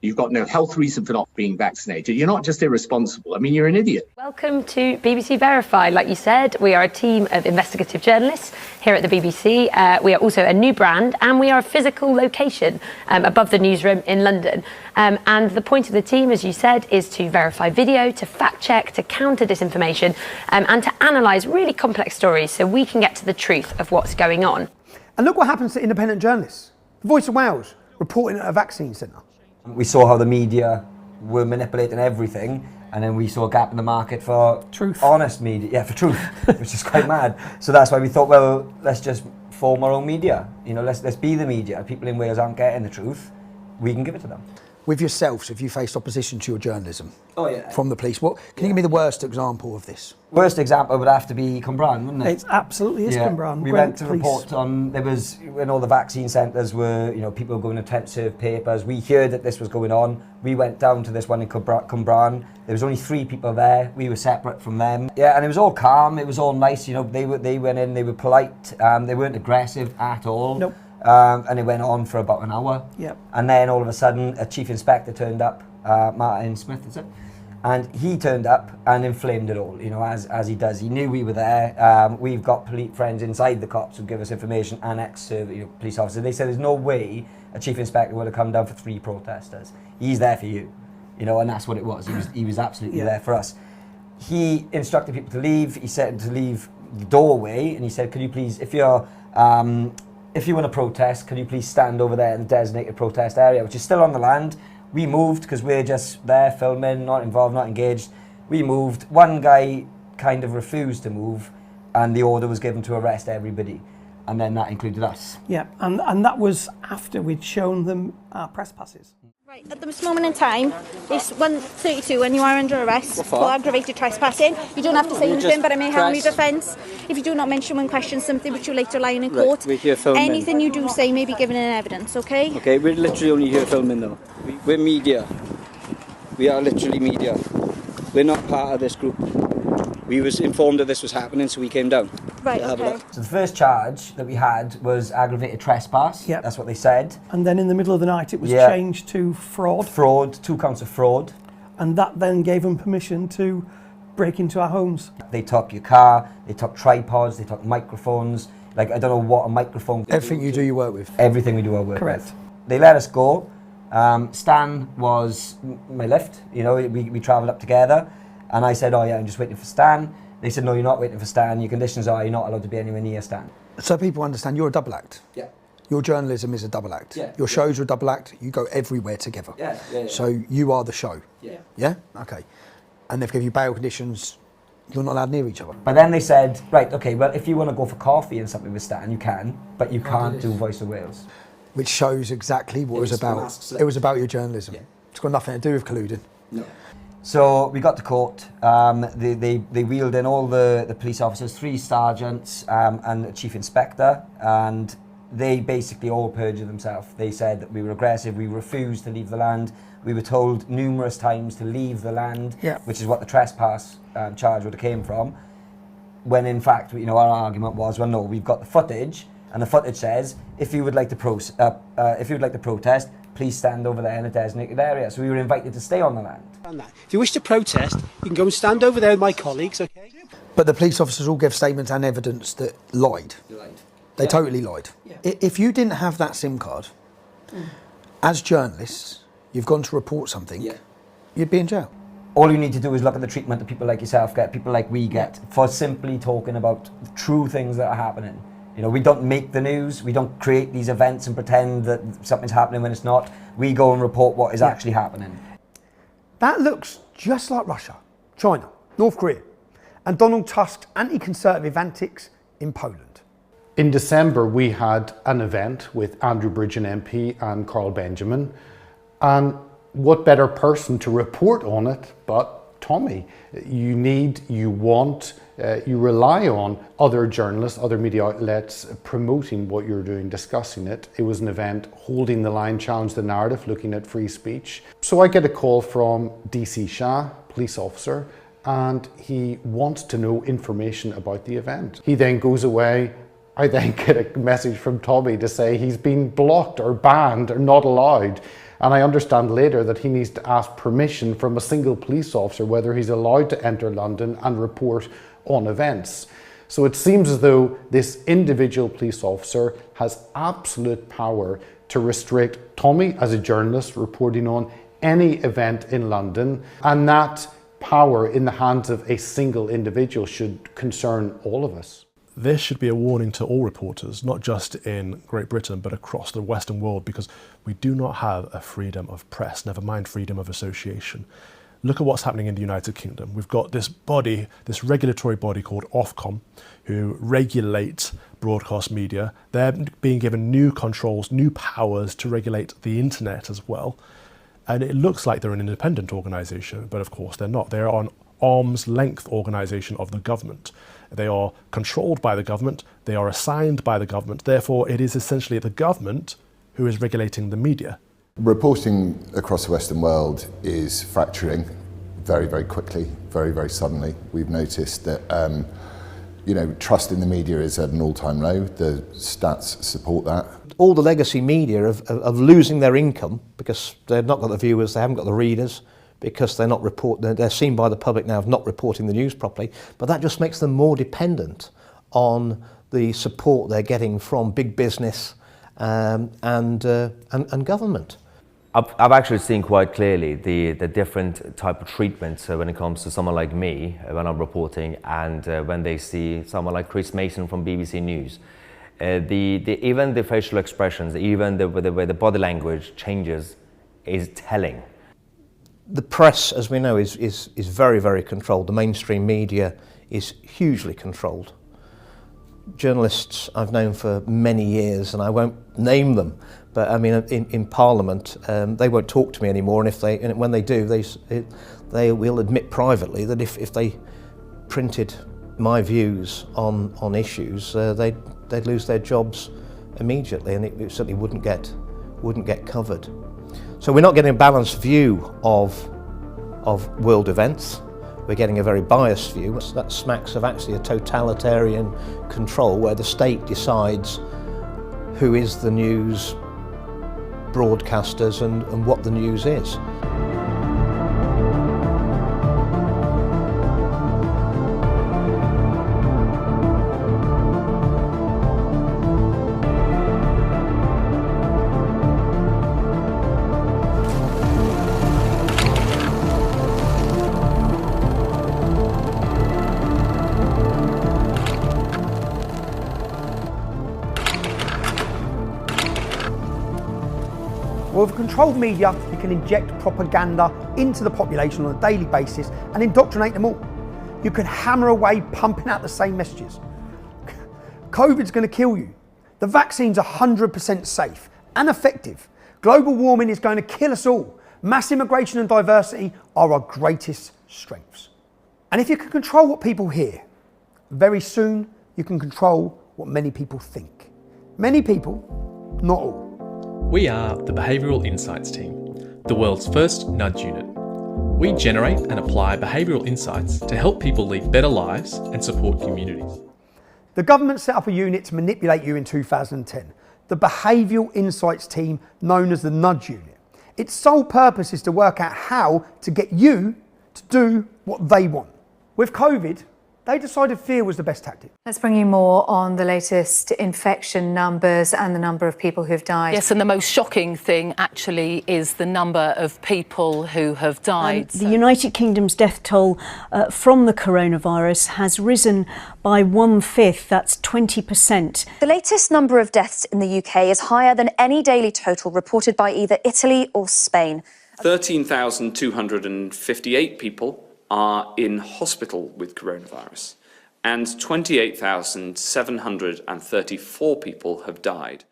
you've got no health reason for not being vaccinated, you're not just irresponsible. I mean, you're an idiot. Welcome to BBC Verified. Like you said, we are a team of investigative journalists here at the BBC. We are also a new brand and we are a physical location above the newsroom in London. And the point of the team, as you said, is to verify video, to fact check, to counter disinformation and to analyse really complex stories so we can get to the truth of what's going on. And look what happens to independent journalists. The Voice of Wales reporting at a vaccine centre. We saw how the media were manipulating everything, and then we saw a gap in the market for truth, honest media, for truth, which is quite mad. So that's why we thought, well, let's just form our own media. You know, let's be the media. People in Wales aren't getting the truth. We can give it to them. with yourselves, have you faced opposition to your journalism? Oh, yeah. From the police? What can you give me the worst example of this? Worst example would have to be Cwmbran, wouldn't it? It absolutely is Cwmbran. We went to report on, there was, when all the vaccine centres were, you know, people were going to attempt to serve papers. We heard that this was going on. We went down to this one in Cwmbran. There was only 3 people there. We were separate from them. Yeah, and it was all calm. It was all nice. You know, they went in, they were polite. They weren't aggressive at all. Nope. And it went on for about an hour. Yep. And then all of a sudden, a chief inspector turned up, Martin Smith, is it? And he turned up and inflamed it all, you know, as he does. He knew we were there. We've got friends inside the cops who give us information, and police officers. They said there's no way a chief inspector would have come down for 3 protesters. He's there for you, you know, and that's what it was. He was absolutely there for us. He instructed people to leave. He said to leave the doorway, and he said, "Could you please, if you want to protest, can you please stand over there in the designated protest area," which is still on the land. We moved because we're just there filming, not involved, not engaged. We moved. One guy kind of refused to move, and the order was given to arrest everybody, and then that included us. Yeah, and that was after we'd shown them our press passes. Right, at this moment in time, it's 1:32 and you are under arrest for aggravated trespassing. You don't have to say anything, but I may have your defence. If you do not mention when questioned something which you later lie in court, we're here filming. Anything you do say may be given in evidence, okay? Okay, we're literally only here filming though. We're media. We are literally media. We're not part of this group. We was informed that this was happening, so we came down. Right, okay. So the first charge that we had was aggravated trespass. Yep. That's what they said. And then in the middle of the night it was changed to fraud. Fraud, 2 counts of fraud. And that then gave them permission to break into our homes. They took your car, they took tripods, they took microphones. Like, I don't know what a microphone... Everything you do, you work with? Everything we do, I work Correct. with. They let us go. Stan was my lift, you know, we travelled up together. And I said, "Oh yeah, I'm just waiting for Stan." They said, "No, you're not waiting for Stan. Your conditions are you're not allowed to be anywhere near Stan." So people understand you're a double act. Yeah. Your journalism is a double act. Yeah. Your shows are a double act. You go everywhere together. Yeah. So you are the show. Yeah. Yeah? Okay. And they've given you bail conditions. You're not allowed near each other. But then they said, right, okay, well, if you want to go for coffee and something with Stan, you can, but you can't do Voice of Wales. Which shows exactly what it was about. It was about your journalism. Yeah. It's got nothing to do with colluding. No. So we got to court. They wheeled in all the police officers, 3 sergeants and a chief inspector, and they basically all perjured themselves. They said that we were aggressive, we refused to leave the land. We were told numerous times to leave the land, which is what the trespass charge would have came from. When in fact, you know, our argument was, well, no, we've got the footage, and the footage says if you would like to protest, please stand over there in a designated area. So we were invited to stay on the land. If you wish to protest, you can go and stand over there with my colleagues, okay? But the police officers all gave statements and evidence that lied. They totally lied. If you didn't have that SIM card, as journalists, you've gone to report something, you'd be in jail. All you need to do is look at the treatment that people like yourself get, people like we get, for simply talking about true things that are happening. You know, we don't make the news, we don't create these events and pretend that something's happening when it's not. We go and report what is actually happening. That looks just like Russia, China, North Korea, and Donald Tusk's anti-conservative antics in Poland. In December, we had an event with Andrew Bridgen MP and Carl Benjamin, and what better person to report on it but Tommy. You rely on other journalists, other media outlets promoting what you're doing, discussing it. It was an event holding the line, challenge the narrative, looking at free speech. So I get a call from DC Shah, police officer, and he wants to know information about the event. He then goes away. I then get a message from Tommy to say he's been blocked or banned or not allowed. And I understand later that he needs to ask permission from a single police officer whether he's allowed to enter London and report on events. So it seems as though this individual police officer has absolute power to restrict Tommy as a journalist reporting on any event in London, and that power in the hands of a single individual should concern all of us. This should be a warning to all reporters, not just in Great Britain, but across the Western world, because we do not have a freedom of press, never mind freedom of association. Look at what's happening in the United Kingdom. We've got this body, this regulatory body called Ofcom, who regulate broadcast media. They're being given new controls, new powers to regulate the internet as well. And it looks like they're an independent organisation, but of course they're not. They're an arm's length organisation of the government. They are controlled by the government, they are assigned by the government, therefore it is essentially the government who is regulating the media. Reporting across the Western world is fracturing very, very quickly, very, very suddenly. We've noticed that trust in the media is at an all-time low. The stats support that. All the legacy media of losing their income because they've not got the viewers, they haven't got the readers, because they're seen by the public now of not reporting the news properly, but that just makes them more dependent on the support they're getting from big business and government. I've actually seen quite clearly the different type of treatment when it comes to someone like me when I'm reporting, and when they see someone like Chris Mason from BBC News. Even the facial expressions, even the way the body language changes is telling. The press, as we know, is very, very controlled. The mainstream media is hugely controlled. Journalists I've known for many years, and I won't name them, but I mean, in Parliament, they won't talk to me anymore, and when they do, they will admit privately that if they printed my views on issues, they'd lose their jobs immediately, and it certainly wouldn't get covered. So we're not getting a balanced view of world events. We're getting a very biased view. That smacks of actually a totalitarian control where the state decides who is the news broadcasters and what the news is. Well, with controlled media, you can inject propaganda into the population on a daily basis and indoctrinate them all. You can hammer away pumping out the same messages. COVID's going to kill you. The vaccine's 100% safe and effective. Global warming is going to kill us all. Mass immigration and diversity are our greatest strengths. And if you can control what people hear, very soon you can control what many people think. Many people, not all. We are the Behavioural Insights team, the world's first nudge unit. We generate and apply behavioural insights to help people lead better lives and support communities. The government set up a unit to manipulate you in 2010, the Behavioural Insights team known as the Nudge Unit. Its sole purpose is to work out how to get you to do what they want. With COVID, they decided fear was the best tactic. Let's bring you more on the latest infection numbers and the number of people who've died. Yes, and the most shocking thing actually is the number of people who have died. The United Kingdom's death toll from the coronavirus has risen by 1/5, that's 20%. The latest number of deaths in the UK is higher than any daily total reported by either Italy or Spain. 13,258 people are in hospital with coronavirus, and 28,734 people have died.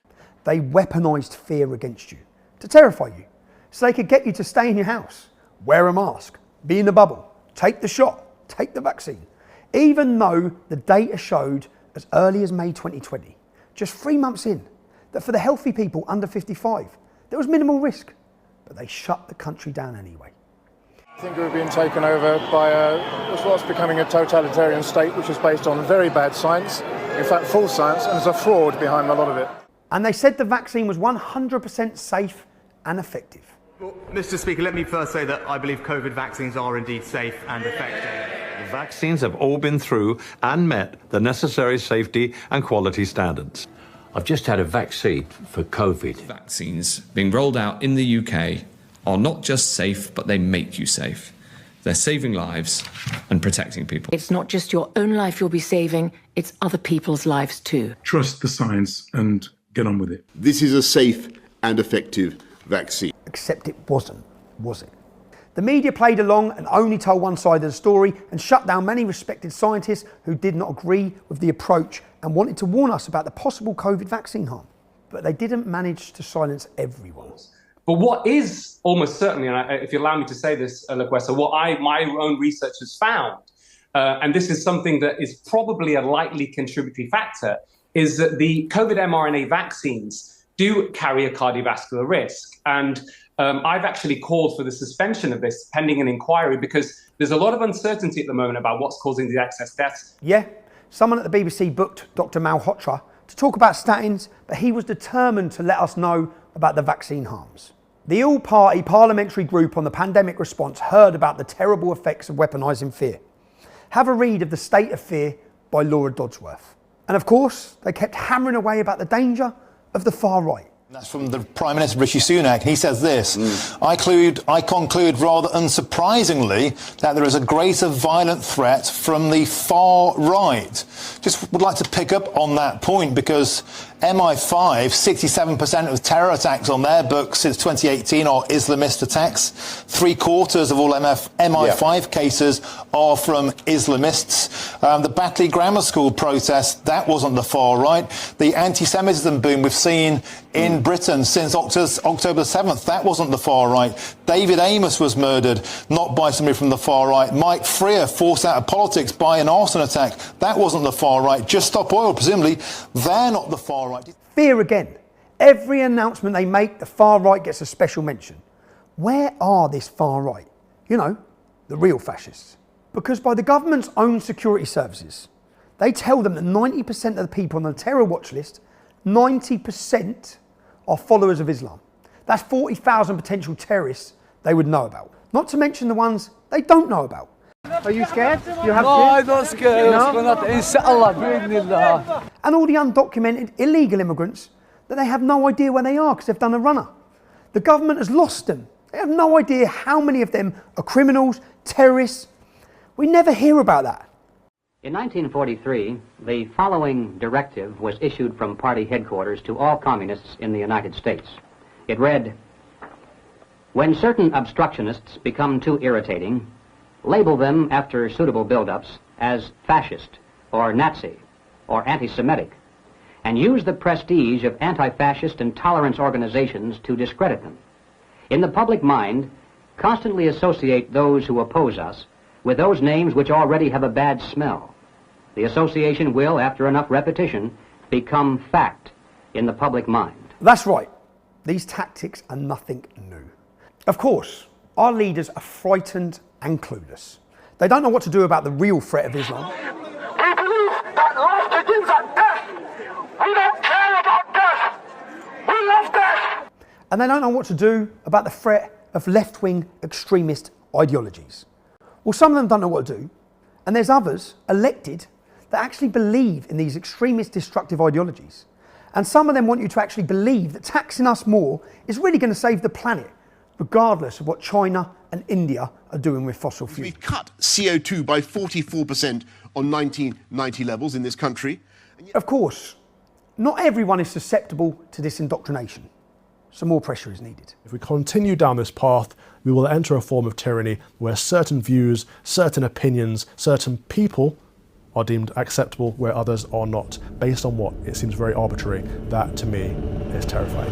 They weaponised fear against you to terrify you, so they could get you to stay in your house, wear a mask, be in the bubble, take the shot, take the vaccine. Even though the data showed as early as May 2020, just 3 months in, that for the healthy people under 55, there was minimal risk, but they shut the country down anyway. I think we're being taken over by what's becoming a totalitarian state, which is based on very bad science, in fact false science, and there's a fraud behind a lot of it. And they said the vaccine was 100% safe and effective. Well, Mr. Speaker, let me first say that I believe COVID vaccines are indeed safe and effective. The vaccines have all been through and met the necessary safety and quality standards. I've just had a vaccine for COVID. Vaccines being rolled out in the UK are not just safe, but they make you safe. They're saving lives and protecting people. It's not just your own life you'll be saving, it's other people's lives too. Trust the science and get on with it. This is a safe and effective vaccine. Except it wasn't, was it? The media played along and only told one side of the story and shut down many respected scientists who did not agree with the approach and wanted to warn us about the possible COVID vaccine harm. But they didn't manage to silence everyone. But what is almost certainly, and if you allow me to say this, Laquesta, what my own research has found, and this is something that is probably a likely contributory factor, is that the COVID mRNA vaccines do carry a cardiovascular risk. And I've actually called for the suspension of this pending an inquiry because there's a lot of uncertainty at the moment about what's causing the excess deaths. Yeah, someone at the BBC booked Dr. Malhotra to talk about statins, but he was determined to let us know about the vaccine harms. The all-party parliamentary group on the pandemic response heard about the terrible effects of weaponising fear. Have a read of The State of Fear by Laura Dodsworth. And of course, they kept hammering away about the danger of the far right. That's from the Prime Minister, Rishi Sunak. He says this, I conclude rather unsurprisingly that there is a greater violent threat from the far right. Just would like to pick up on that point because MI5, 67% of terror attacks on their books since 2018 are Islamist attacks. 3/4 of all MI5 cases are from Islamists. The Batley Grammar School protest, that wasn't the far right. The anti-Semitism boom we've seen in Britain since October 7th, that wasn't the far right. David Amos was murdered, not by somebody from the far right. Mike Freer forced out of politics by an arson attack, that wasn't the far right. Just Stop Oil, presumably, they're not the far right. Fear again. Every announcement they make, the far right gets a special mention. Where are this far right? You know, the real fascists. Because by the government's own security services, they tell them that 90% of the people on the terror watch list, 90% are followers of Islam. That's 40,000 potential terrorists they would know about. Not to mention the ones they don't know about. Are you scared? You have no, I'm not scared. No? And all the undocumented illegal immigrants that they have no idea where they are because they've done a runner. The government has lost them. They have no idea how many of them are criminals, terrorists. We never hear about that. In 1943, the following directive was issued from party headquarters to all communists in the United States. It read, when certain obstructionists become too irritating, label them after suitable build-ups as fascist or Nazi or anti-Semitic, and use the prestige of anti-fascist and tolerance organizations to discredit them. In the public mind, constantly associate those who oppose us with those names which already have a bad smell. The association will, after enough repetition, become fact in the public mind. That's right. These tactics are nothing new. Of course, our leaders are frightened and clueless. They don't know what to do about the real threat of Islam. We believe that life begins at death. We don't care about death. We love death. And they don't know what to do about the threat of left-wing extremist ideologies. Well, some of them don't know what to do, and there's others elected that actually believe in these extremist destructive ideologies. And some of them want you to actually believe that taxing us more is really going to save the planet, regardless of what China and India are doing with fossil fuels. We've cut CO2 by 44% on 1990 levels in this country. Of course, not everyone is susceptible to this indoctrination. Some more pressure is needed. If we continue down this path, we will enter a form of tyranny where certain views, certain opinions, certain people are deemed acceptable where others are not, based on what? It seems very arbitrary. That, to me, is terrifying.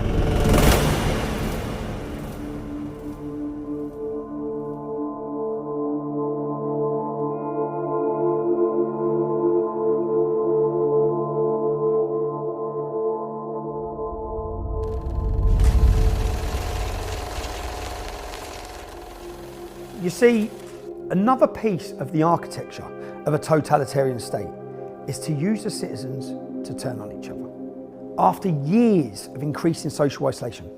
You see, another piece of the architecture of a totalitarian state is to use the citizens to turn on each other. After years of increasing social isolation,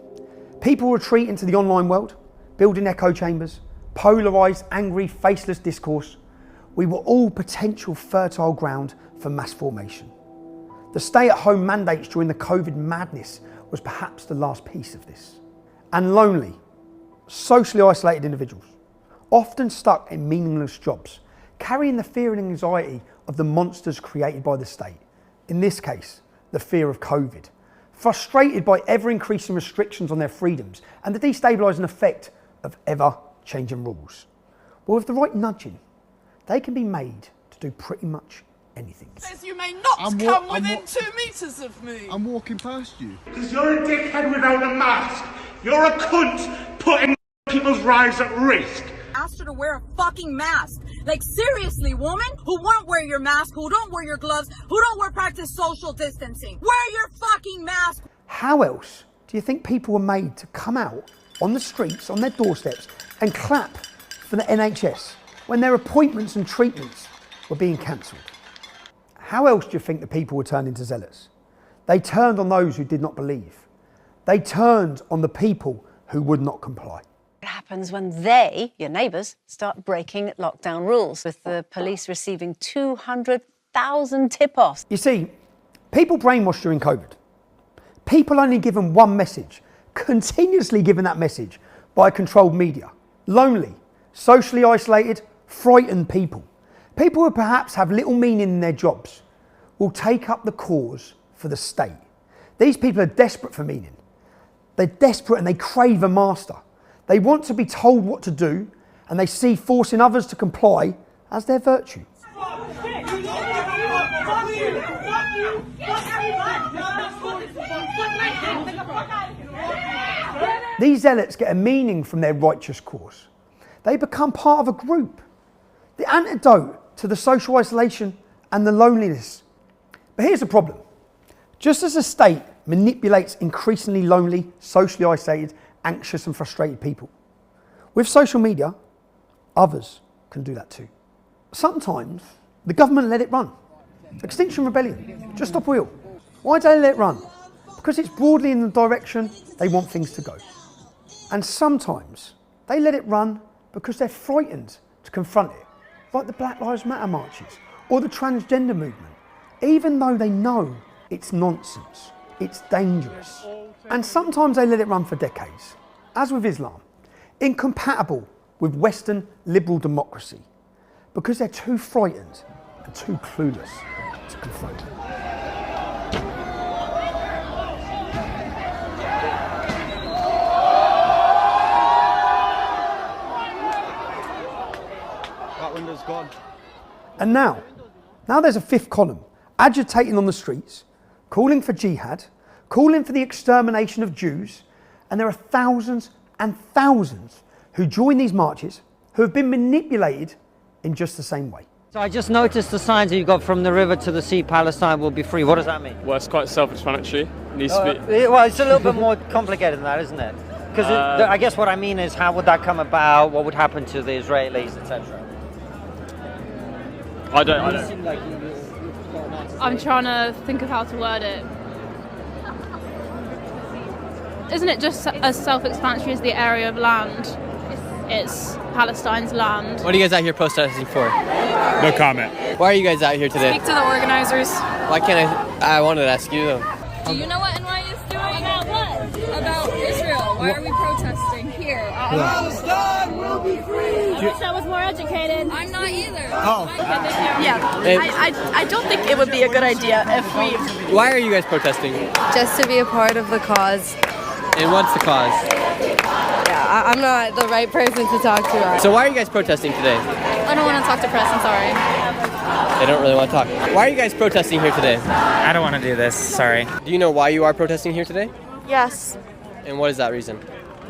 people retreat into the online world, building echo chambers, polarised, angry, faceless discourse. We were all potential fertile ground for mass formation. The stay-at-home mandates during the COVID madness was perhaps the last piece of this. And lonely, socially isolated individuals, often stuck in meaningless jobs, carrying the fear and anxiety of the monsters created by the state. In this case, the fear of COVID. Frustrated by ever-increasing restrictions on their freedoms and the destabilising effect of ever-changing rules. Well, with the right nudging, they can be made to do pretty much anything. Says you may not come within 2 metres of me. I'm walking past you. Because you're a dickhead without a mask. You're a cunt putting people's lives at risk. Asked her to wear a fucking mask. Like, seriously, woman who won't wear your mask, who don't wear your gloves, who don't practice social distancing. Wear your fucking mask. How else do you think people were made to come out on the streets, on their doorsteps, and clap for the NHS when their appointments and treatments were being cancelled? How else do you think the people were turned into zealots? They turned on those who did not believe. They turned on the people who would not comply. It happens when they, your neighbours, start breaking lockdown rules, with the police receiving 200,000 tip-offs. You see, people brainwashed during COVID. People only given one message, continuously given that message by controlled media. Lonely, socially isolated, frightened people. People who perhaps have little meaning in their jobs will take up the cause for the state. These people are desperate for meaning. They're desperate and they crave a master. They want to be told what to do, and they see forcing others to comply as their virtue. These zealots get a meaning from their righteous cause. They become part of a group. The antidote to the social isolation and the loneliness. But here's the problem. Just as the state manipulates increasingly lonely, socially isolated, anxious and frustrated people, with social media, others can do that too. Sometimes the government let it run. Extinction Rebellion, Just Stop Oil. Why do they let it run? Because it's broadly in the direction they want things to go. And sometimes they let it run because they're frightened to confront it, like the Black Lives Matter marches or the transgender movement, even though they know it's nonsense, it's dangerous. And sometimes they let it run for decades, as with Islam, incompatible with Western liberal democracy, because they're too frightened and too clueless to confront it. That window's gone. And now there's a fifth column, agitating on the streets, calling for jihad, calling for the extermination of Jews, and there are thousands and thousands who join these marches who have been manipulated in just the same way. So I just noticed the signs that you've got from the river to the sea, Palestine will be free. What does that mean? Well, it's quite self-explanatory. It needs to be... Well, it's a little bit more complicated than that, isn't it? Because I guess what I mean is, how would that come about? What would happen to the Israelis, etc.? I don't. I'm trying to think of how to word it. Isn't it just as self-explanatory as the area of land? It's Palestine's land. What are you guys out here protesting for? No comment. Why are you guys out here today? Speak to the organizers. Why can't I wanted to ask you though. Do you know what NY is doing? About what? About Israel. Why are we protesting here? Palestine will be free! I wish I was more educated. I'm not either. Oh. Yeah. I don't think it would be a good idea if we... Why are you guys protesting? Just to be a part of the cause. And what's the cause? Yeah, I'm not the right person to talk to. So why are you guys protesting today? I don't want to talk to press, I'm sorry. They don't really want to talk. Why are you guys protesting here today? I don't want to do this, sorry. Do you know why you are protesting here today? Yes. And what is that reason?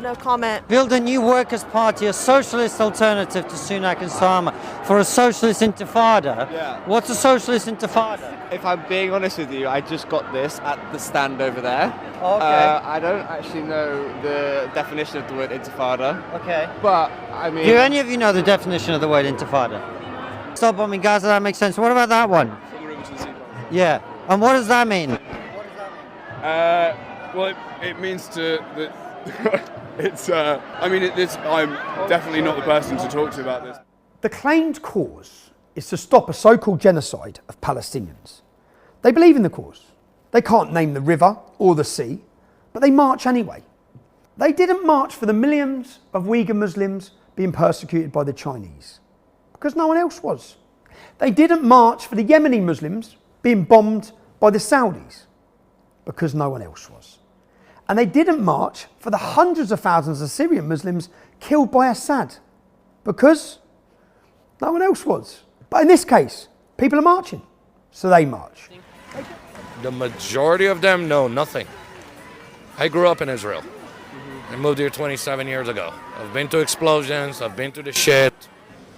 No comment. Build a new workers' party, a socialist alternative to Sunak and Starmer, for a socialist intifada. Yeah. What's a socialist intifada? If I'm being honest with you, I just got this at the stand over there. Okay. I don't actually know the definition of the word intifada. Okay. But, I mean... Do any of you know the definition of the word intifada? Stop bombing Gaza, that makes sense. What about that one? From the river to the sea. Yeah. And what does that mean? Well, it means to... I'm definitely not the person to talk to about this. The claimed cause is to stop a so-called genocide of Palestinians. They believe in the cause. They can't name the river or the sea, but they march anyway. They didn't march for the millions of Uyghur Muslims being persecuted by the Chinese, because no one else was. They didn't march for the Yemeni Muslims being bombed by the Saudis, because no one else was. And they didn't march for the hundreds of thousands of Syrian Muslims killed by Assad, because no one else was. But in this case, people are marching. so they march. The majority of them know nothing. I grew up in Israel. I moved here 27 years ago. I've been to explosions, I've been to the shit.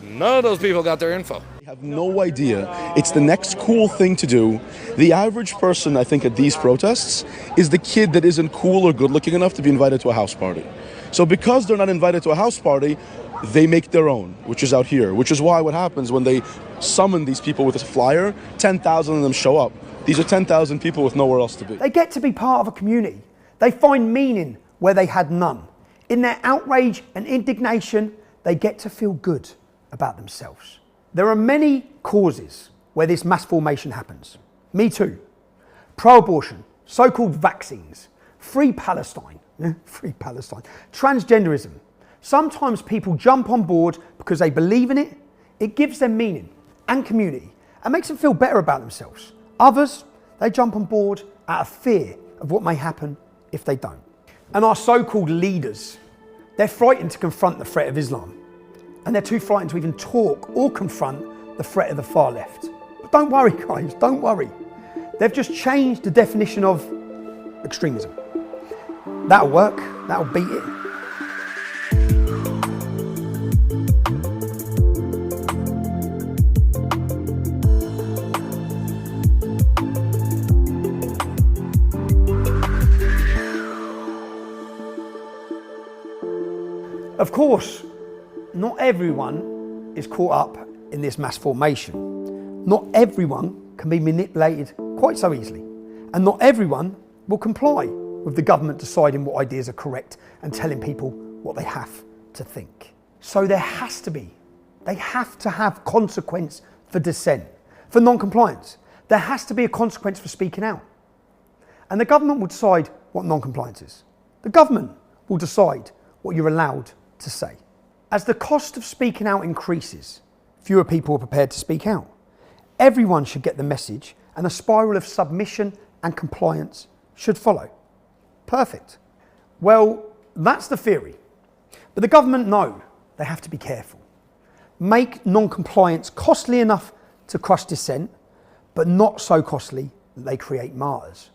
None of those people got their info. They have no idea. It's the next cool thing to do. The average person, I think, at these protests is the kid that isn't cool or good looking enough to be invited to a house party. So because they're not invited to a house party, they make their own, which is out here, which is why what happens when they summon these people with a flyer, 10,000 of them show up. These are 10,000 people with nowhere else to be. They get to be part of a community. They find meaning where they had none. In their outrage and indignation, they get to feel good about themselves. There are many causes where this mass formation happens. Me Too, pro-abortion, so-called vaccines, free Palestine, transgenderism. Sometimes people jump on board because they believe in it. It gives them meaning and community and makes them feel better about themselves. Others, they jump on board out of fear of what may happen if they don't. And our so-called leaders, they're frightened to confront the threat of Islam. And they're too frightened to even talk or confront the threat of the far left. But don't worry, guys, don't worry. They've just changed the definition of extremism. That'll work, that'll beat it. Of course, not everyone is caught up in this mass formation. Not everyone can be manipulated quite so easily. And not everyone will comply with the government deciding what ideas are correct and telling people what they have to think. So they have to have consequence for dissent, for non-compliance. There has to be a consequence for speaking out. And the government will decide what non-compliance is. The government will decide what you're allowed to say. As the cost of speaking out increases, fewer people are prepared to speak out. Everyone should get the message, and a spiral of submission and compliance should follow. Perfect. Well, that's the theory. But the government know they have to be careful. Make non-compliance costly enough to crush dissent, but not so costly that they create martyrs.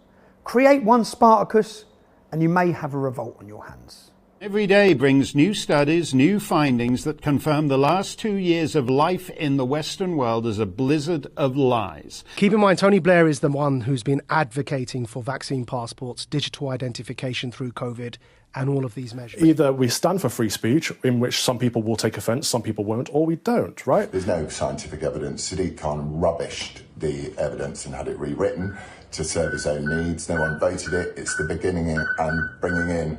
Create one Spartacus, and you may have a revolt on your hands. Every day brings new studies, new findings that confirm the last 2 years of life in the Western world as a blizzard of lies. Keep in mind, Tony Blair is the one who's been advocating for vaccine passports, digital identification through COVID, and all of these measures. Either we stand for free speech, in which some people will take offence, some people won't, or we don't, right? There's no scientific evidence. Sadiq Khan rubbished the evidence and had it rewritten to serve his own needs. No one voted it. It's the beginning and bringing in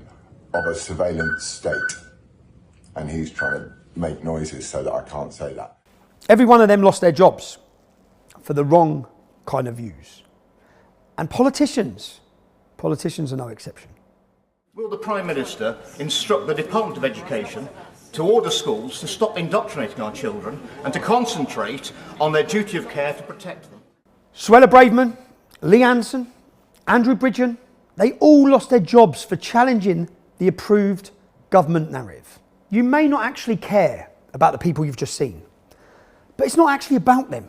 of a surveillance state, and he's trying to make noises so that I can't say that. Every one of them lost their jobs for the wrong kind of views. And politicians are no exception. Will the Prime Minister instruct the Department of Education to order schools to stop indoctrinating our children and to concentrate on their duty of care to protect them? Suella Braverman, Lee Anderson, Andrew Bridgen, they all lost their jobs for challenging the approved government narrative. You may not actually care about the people you've just seen, but it's not actually about them.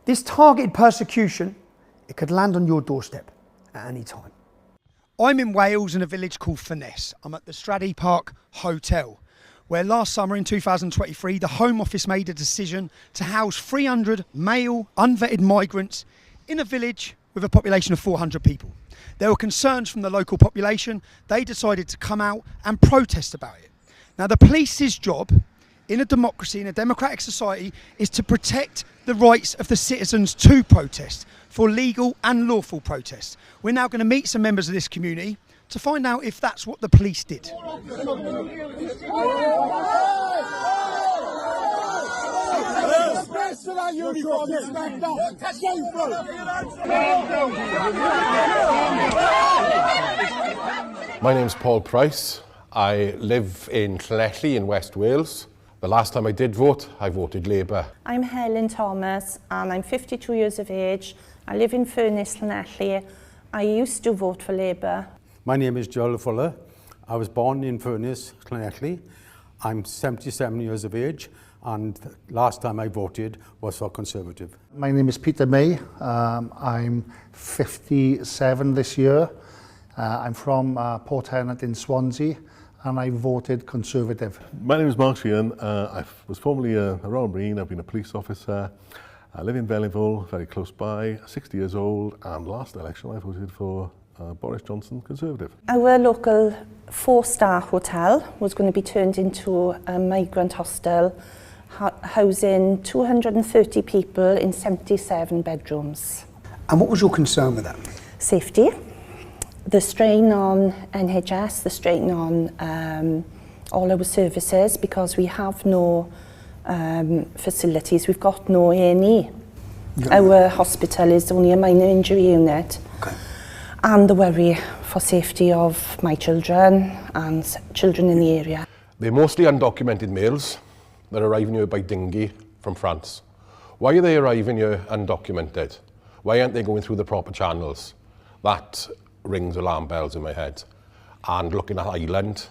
This targeted persecution, it could land on your doorstep at any time. I'm in Wales in a village called Furness. I'm at the Stradey Park Hotel, where last summer in 2023, the Home Office made a decision to house 300 male, unvetted migrants in a village with a population of 400 people. There were concerns from the local population. They decided to come out and protest about it. Now, the police's job in a democracy, in a democratic society, is to protect the rights of the citizens to protest, for legal and lawful protest. We're now going to meet some members of this community to find out if that's what the police did. My name's Paul Price. I live in Llanelli in West Wales. The last time I did vote, I voted Labour. I'm Helen Thomas and I'm 52 years of age. I live in Furness, Llanelli. I used to vote for Labour. My name is Joel Fuller. I was born in Furness, Llanelli. I'm 77 years of age. and last time I voted was for Conservative. My name is Peter May. I'm 57 this year. I'm from Port Hennett in Swansea, and I voted Conservative. My name is Mark Sheehan. I was formerly a Royal Marine. I've been a police officer. I live in Bellinville, very close by, 60 years old, and last election I voted for Boris Johnson, Conservative. Our local 4-star hotel was going to be turned into a migrant hostel, housing 230 people in 77 bedrooms. And what was your concern with that? Safety. The strain on NHS, the strain on all our services, because we have no facilities, we've got no A&E. Our hospital is only a minor injury unit. Okay. And the worry for safety of my children and children in the area. They're mostly undocumented males that are arriving here by dinghy from France. Why are they arriving here undocumented? Why aren't they going through the proper channels? That rings alarm bells in my head. And looking at Ireland's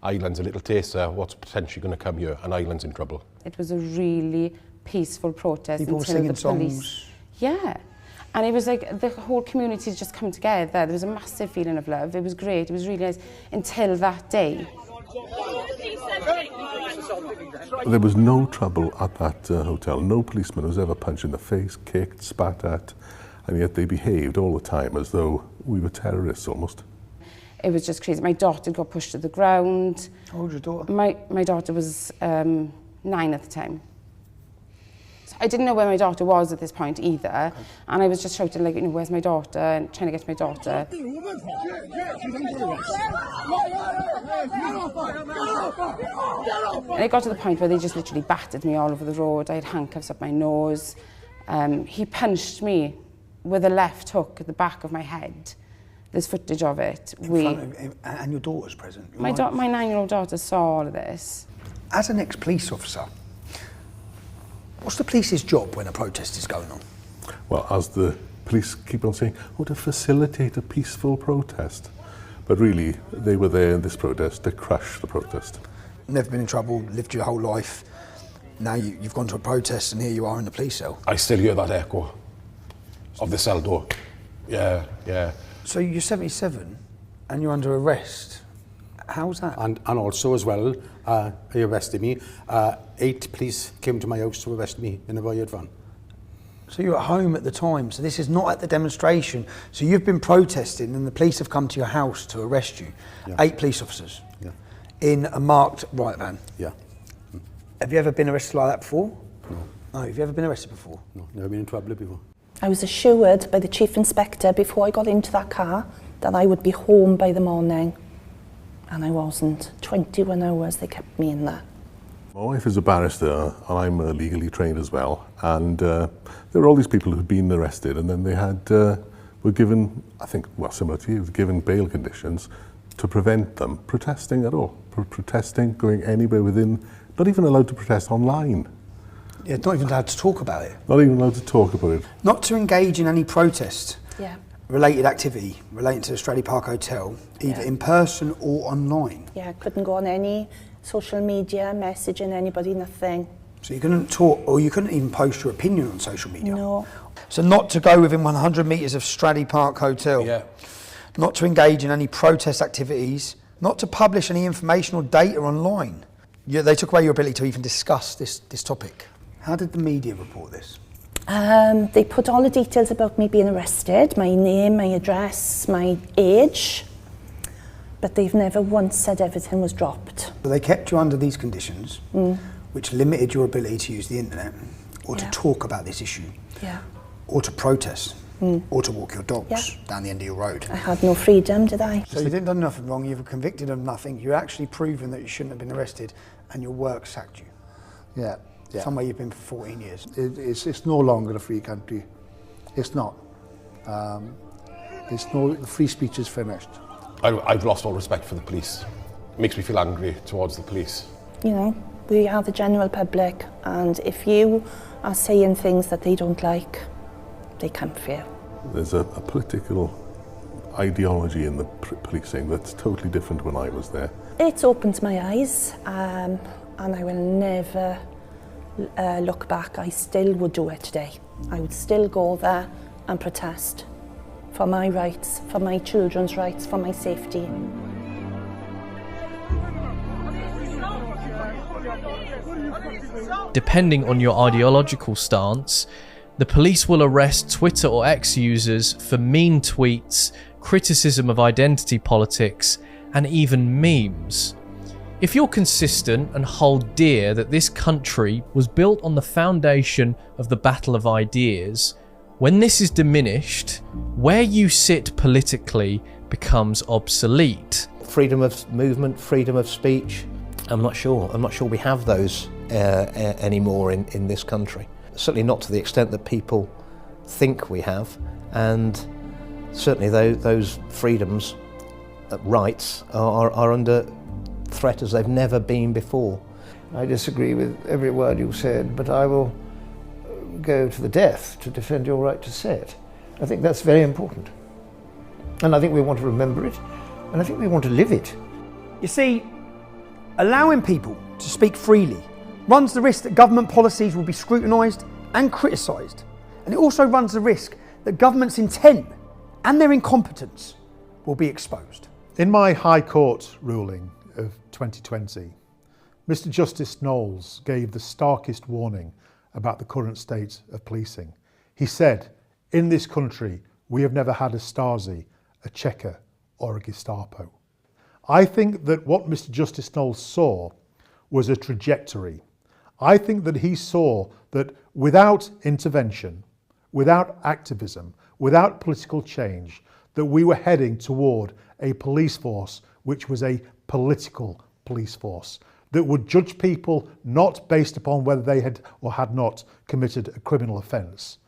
a little taster of what's potentially going to come here, and Ireland's in trouble. It was a really peaceful protest People until singing the police. Songs. Yeah. And it was like the whole community's just come together. There was a massive feeling of love. It was great. It was really nice until that day. There was no trouble at that hotel. No policeman was ever punched in the face, kicked, spat at, and yet they behaved all the time as though we were terrorists almost. It was just crazy. My daughter got pushed to the ground. How old was your daughter? My daughter was 9 at the time. So I didn't know where my daughter was at this point either, and I was just shouting, like, you know, where's my daughter, and trying to get to my daughter. And it got to the point where they just literally battered me all over the road. I had handcuffs up my nose. He punched me with a left hook at the back of my head. There's footage of it. In front of him, and your daughter's present? My 9-year-old daughter saw all of this. As an ex-police officer, what's the police's job when a protest is going on? Well, as the police keep on saying, to facilitate a peaceful protest. But really, they were there in this protest to crush the protest. Never been in trouble, lived your whole life. Now you've gone to a protest and here you are in the police cell. I still hear that echo of the cell door. Yeah, yeah. So you're 77 and you're under arrest. How's that? And also as well, they arrested me. 8 police came to my house to arrest me in a riot van. So you're at home at the time, so this is not at the demonstration. So you've been protesting and the police have come to your house to arrest you. Yeah. 8 police officers. Yeah. In a marked riot van. Yeah. Have you ever been arrested like that before? No. No, have you ever been arrested before? No, never been in trouble before. I was assured by the chief inspector before I got into that car that I would be home by the morning, and I wasn't. 21 hours they kept me in there. My wife is a barrister and I'm legally trained as well, and there were all these people who'd been arrested and then they were given, I think, well, similar to you, given bail conditions to prevent them protesting at all, protesting, going anywhere within, not even allowed to protest online. Yeah, not even allowed to talk about it. Not even allowed to talk about it. Not to engage in any protest. Yeah. Related activity relating to the Stradley Park Hotel, either in person or online. Yeah, I couldn't go on any social media, messaging anybody, nothing. So you couldn't talk, or you couldn't even post your opinion on social media? No. So not to go within 100 metres of Stradley Park Hotel? Yeah. Not to engage in any protest activities? Not to publish any information or data online? They took away your ability to even discuss this topic. How did the media report this? They put all the details about me being arrested, my name, my address, my age, but they've never once said everything was dropped. So they kept you under these conditions, which limited your ability to use the internet, or to talk about this issue, or to protest, or to walk your dogs down the end of your road. I had no freedom, did I? So you didn't do nothing wrong, you were convicted of nothing, you're actually proven that you shouldn't have been arrested, and your work sacked you. Yeah. Yeah. Somewhere you've been for 14 years. It's no longer a free country. It's not. The free speech is finished. I've lost all respect for the police. It makes me feel angry towards the police. You know, we are the general public, and if you are saying things that they don't like, they come for you. There's a political ideology in the policing that's totally different when I was there. It's opened my eyes, and I will never look back, I still would do it today. I would still go there and protest for my rights, for my children's rights, for my safety. Depending on your ideological stance, the police will arrest Twitter or X users for mean tweets, criticism of identity politics, and even memes. If you're consistent and hold dear that this country was built on the foundation of the battle of ideas, when this is diminished, where you sit politically becomes obsolete. Freedom of movement, freedom of speech, I'm not sure we have those anymore in this country. Certainly not to the extent that people think we have, and certainly those freedoms, rights are under threat as they've never been before. I disagree with every word you said, but I will go to the death to defend your right to say it. I think that's very important. And I think we want to remember it, and I think we want to live it. You see, allowing people to speak freely runs the risk that government policies will be scrutinised and criticised. And it also runs the risk that government's intent and their incompetence will be exposed. In my High Court ruling of 2020, Mr. Justice Knowles gave the starkest warning about the current state of policing. He said, in this country, we have never had a Stasi, a Cheka or a Gestapo. I think that what Mr. Justice Knowles saw was a trajectory. I think that he saw that without intervention, without activism, without political change, that we were heading toward a police force which was a political police force that would judge people not based upon whether they had or had not committed a criminal offence,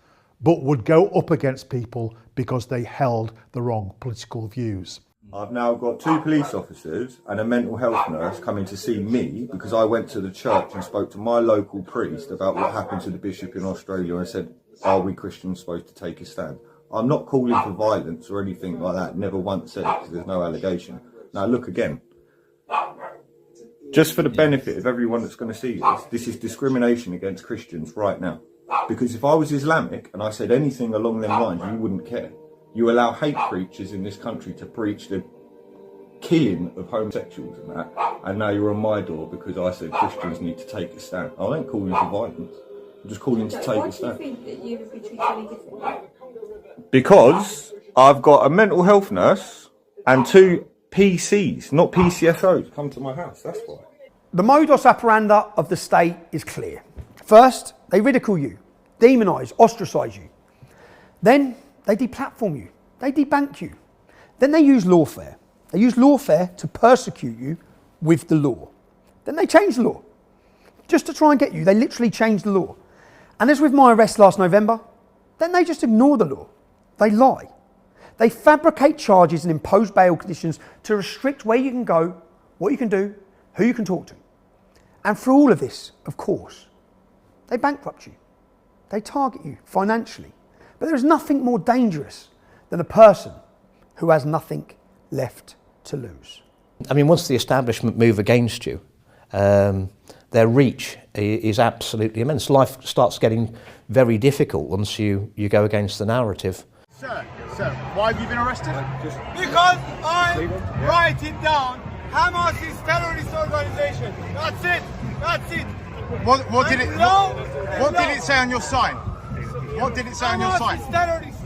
but would go up against people because they held the wrong political views. I've now got 2 police officers and a mental health nurse coming to see me because I went to the church and spoke to my local priest about what happened to the bishop in Australia and said, are we Christians supposed to take a stand? I'm not calling for violence or anything like that, never once said it because there's no allegation. Now look again, just for the benefit of everyone that's going to see this is discrimination against Christians right now. Because if I was Islamic and I said anything along them lines, you wouldn't care. You allow hate preachers in this country to preach the killing of homosexuals and that, and now you're on my door because I said Christians need to take a stand. I don't call you for violence. I'm just calling to take a stand. Why do you think that you would be treated any differently? Because I've got a mental health nurse and 2 PCs, not PCSOs, come to my house, that's why. The modus operandi of the state is clear. First, they ridicule you, demonise, ostracise you. Then they deplatform you, they debank you. Then they use lawfare. They use lawfare to persecute you with the law. Then they change the law. Just to try and get you, they literally change the law. And as with my arrest last November, then they just ignore the law. They lie. They fabricate charges and impose bail conditions to restrict where you can go, what you can do, who you can talk to. And for all of this, of course, they bankrupt you. They target you financially. But there is nothing more dangerous than a person who has nothing left to lose. I mean, once the establishment move against you, their reach is absolutely immense. Life starts getting very difficult once you go against the narrative. Sir, why have you been arrested? Because I'm writing down Hamas is terrorist organization. That's it. That's it. What did it say on your sign? What did it say on your sign? Hamas is terrorist.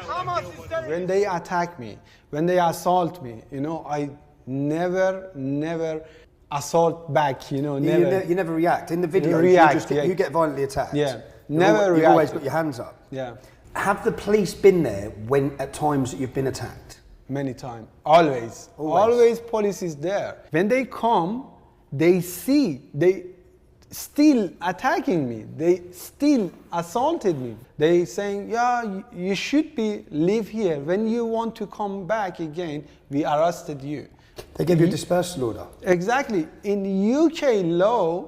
Hamas is terrorist. When they attack me, when they assault me, I never assault back. Never. You never react. In the video, you get violently attacked. Yeah, never react. You've always got your hands up. Yeah. Have the police been there when at times that you've been attacked? Many times. Always. Police is there. When they come, they see, they still attacking me. They still assaulted me. They saying, yeah, you should live here. When you want to come back again, we arrested you. They give you a dispersal order. Exactly. In UK law,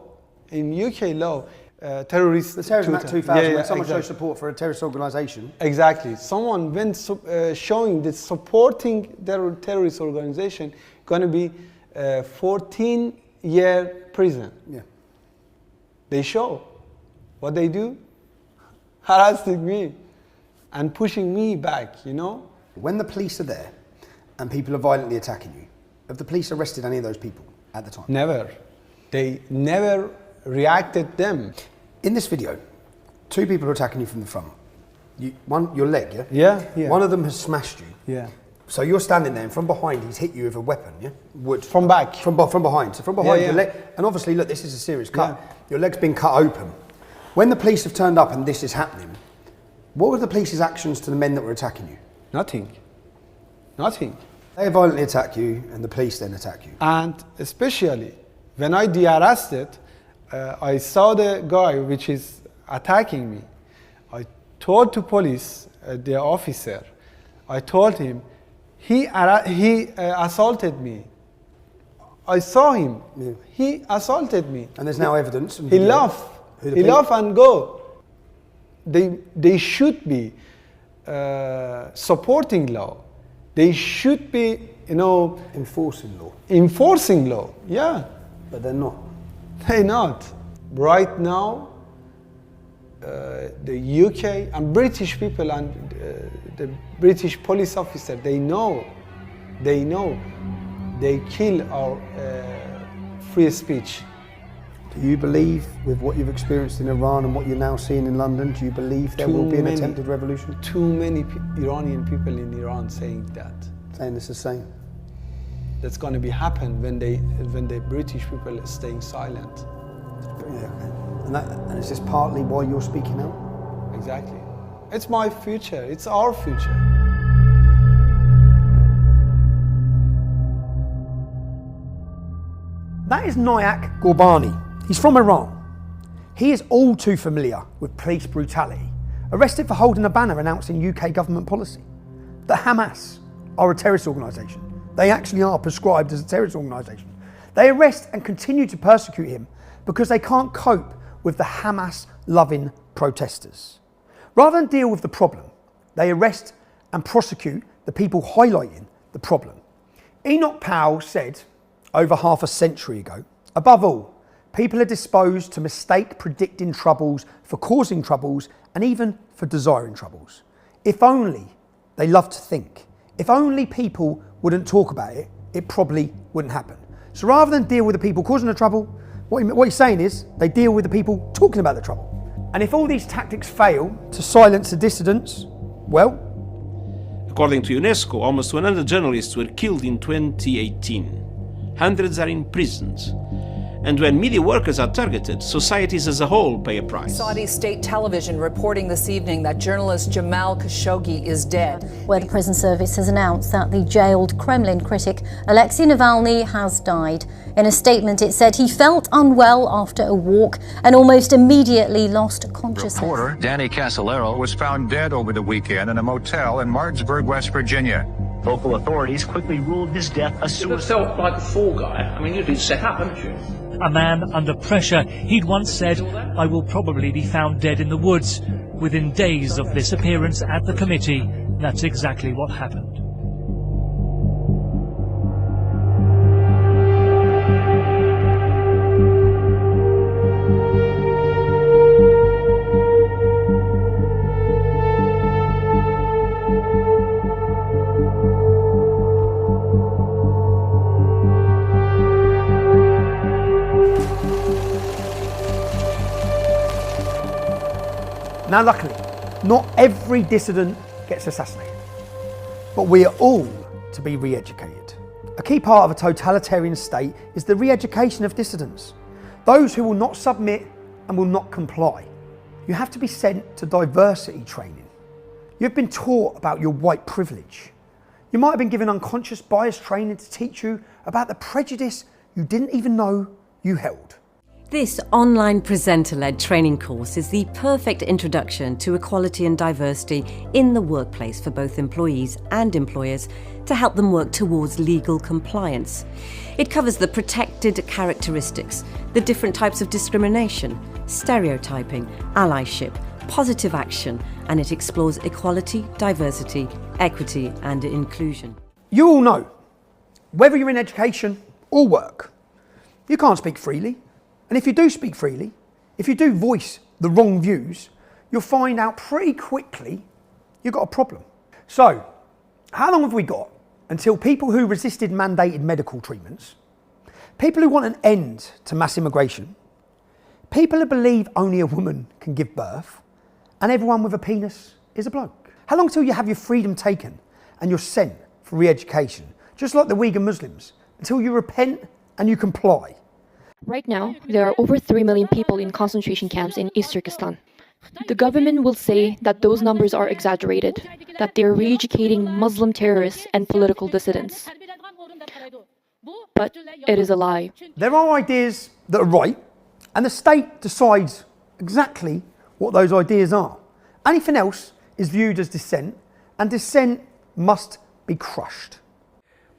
terrorist. The Terrorism Act 2000, when someone shows support for a terrorist organisation. Exactly. Someone when showing that supporting the terrorist organisation, going to be 14-year prison. Yeah. They show. What they do? Harassing me and pushing me back, you know? When the police are there and people are violently attacking you, have the police arrested any of those people at the time? Never. They never reacted them. In this video, 2 people are attacking you from the front. One, your leg, yeah? Yeah. One of them has smashed you. Yeah. So you're standing there, and from behind, he's hit you with a weapon, yeah? Wood. From back. From behind. So from behind your Yeah. leg. And obviously, look, this is a serious cut. Your leg's been cut open. When the police have turned up and this is happening, what were the police's actions to the men that were attacking you? Nothing. Nothing. They violently attack you, and the police then attack you. And especially when I de-arrested, I saw the guy which is attacking me. I told to police, the officer, I told him, he assaulted me. I saw him. Yeah. He assaulted me. And there's now evidence. He laughed. He laughed and go. They should be supporting law. They should be, enforcing law. Enforcing law, yeah. But they're not. They're not. Right now, the UK and British people and the British police officer, they know. They kill our free speech. Do you believe, with what you've experienced in Iran and what you're now seeing in London, do you believe there will be an attempted revolution? Too many Iranian people in Iran saying that. Saying it's the same? That's going to be happen when the British people are staying silent. Yeah, okay. And is this partly why you're speaking out? Exactly. It's my future. It's our future. That is Nayak Gorbani. He's from Iran. He is all too familiar with police brutality. Arrested for holding a banner announcing UK government policy. The Hamas are a terrorist organisation. They actually are prescribed as a terrorist organisation. They arrest and continue to persecute him because they can't cope with the Hamas-loving protesters. Rather than deal with the problem, they arrest and prosecute the people highlighting the problem. Enoch Powell said over half a century ago, above all, people are disposed to mistake predicting troubles for causing troubles and even for desiring troubles. If only they love to think. If only people wouldn't talk about it, it probably wouldn't happen. So rather than deal with the people causing the trouble, what he's saying is they deal with the people talking about the trouble. And if all these tactics fail to silence the dissidents, well, according to UNESCO, almost 100 journalists were killed in 2018. Hundreds are in prisons. And when media workers are targeted, societies as a whole pay a price. Saudi state television reporting this evening that journalist Jamal Khashoggi is dead. Where the prison service has announced that the jailed Kremlin critic Alexei Navalny has died. In a statement, it said he felt unwell after a walk and almost immediately lost consciousness. Reporter Danny Casolaro was found dead over the weekend in a motel in Martinsburg, West Virginia. Local authorities quickly ruled his death a suicide. You felt like a fall guy. I mean, you'd been set up, haven't you? A man under pressure. He'd once said, "I will probably be found dead in the woods." Within days of this appearance at the committee, that's exactly what happened. Now luckily, not every dissident gets assassinated, but we are all to be re-educated. A key part of a totalitarian state is the re-education of dissidents, those who will not submit and will not comply. You have to be sent to diversity training. You've been taught about your white privilege. You might have been given unconscious bias training to teach you about the prejudice you didn't even know you held. This online presenter-led training course is the perfect introduction to equality and diversity in the workplace for both employees and employers to help them work towards legal compliance. It covers the protected characteristics, the different types of discrimination, stereotyping, allyship, positive action, and it explores equality, diversity, equity, and inclusion. You all know, whether you're in education or work, you can't speak freely. And if you do speak freely, If you do voice the wrong views, you'll find out pretty quickly you've got a problem. So, how long have we got until people who resisted mandated medical treatments, people who want an end to mass immigration, people who believe only a woman can give birth, and everyone with a penis is a bloke? How long till you have your freedom taken and you're sent for re-education, just like the Uyghur Muslims, until you repent and you comply? Right now, there are over 3 million people in concentration camps in East Turkestan. The government will say that those numbers are exaggerated, that they are re-educating Muslim terrorists and political dissidents. But it is a lie. There are ideas that are right, and the state decides exactly what those ideas are. Anything else is viewed as dissent, and dissent must be crushed.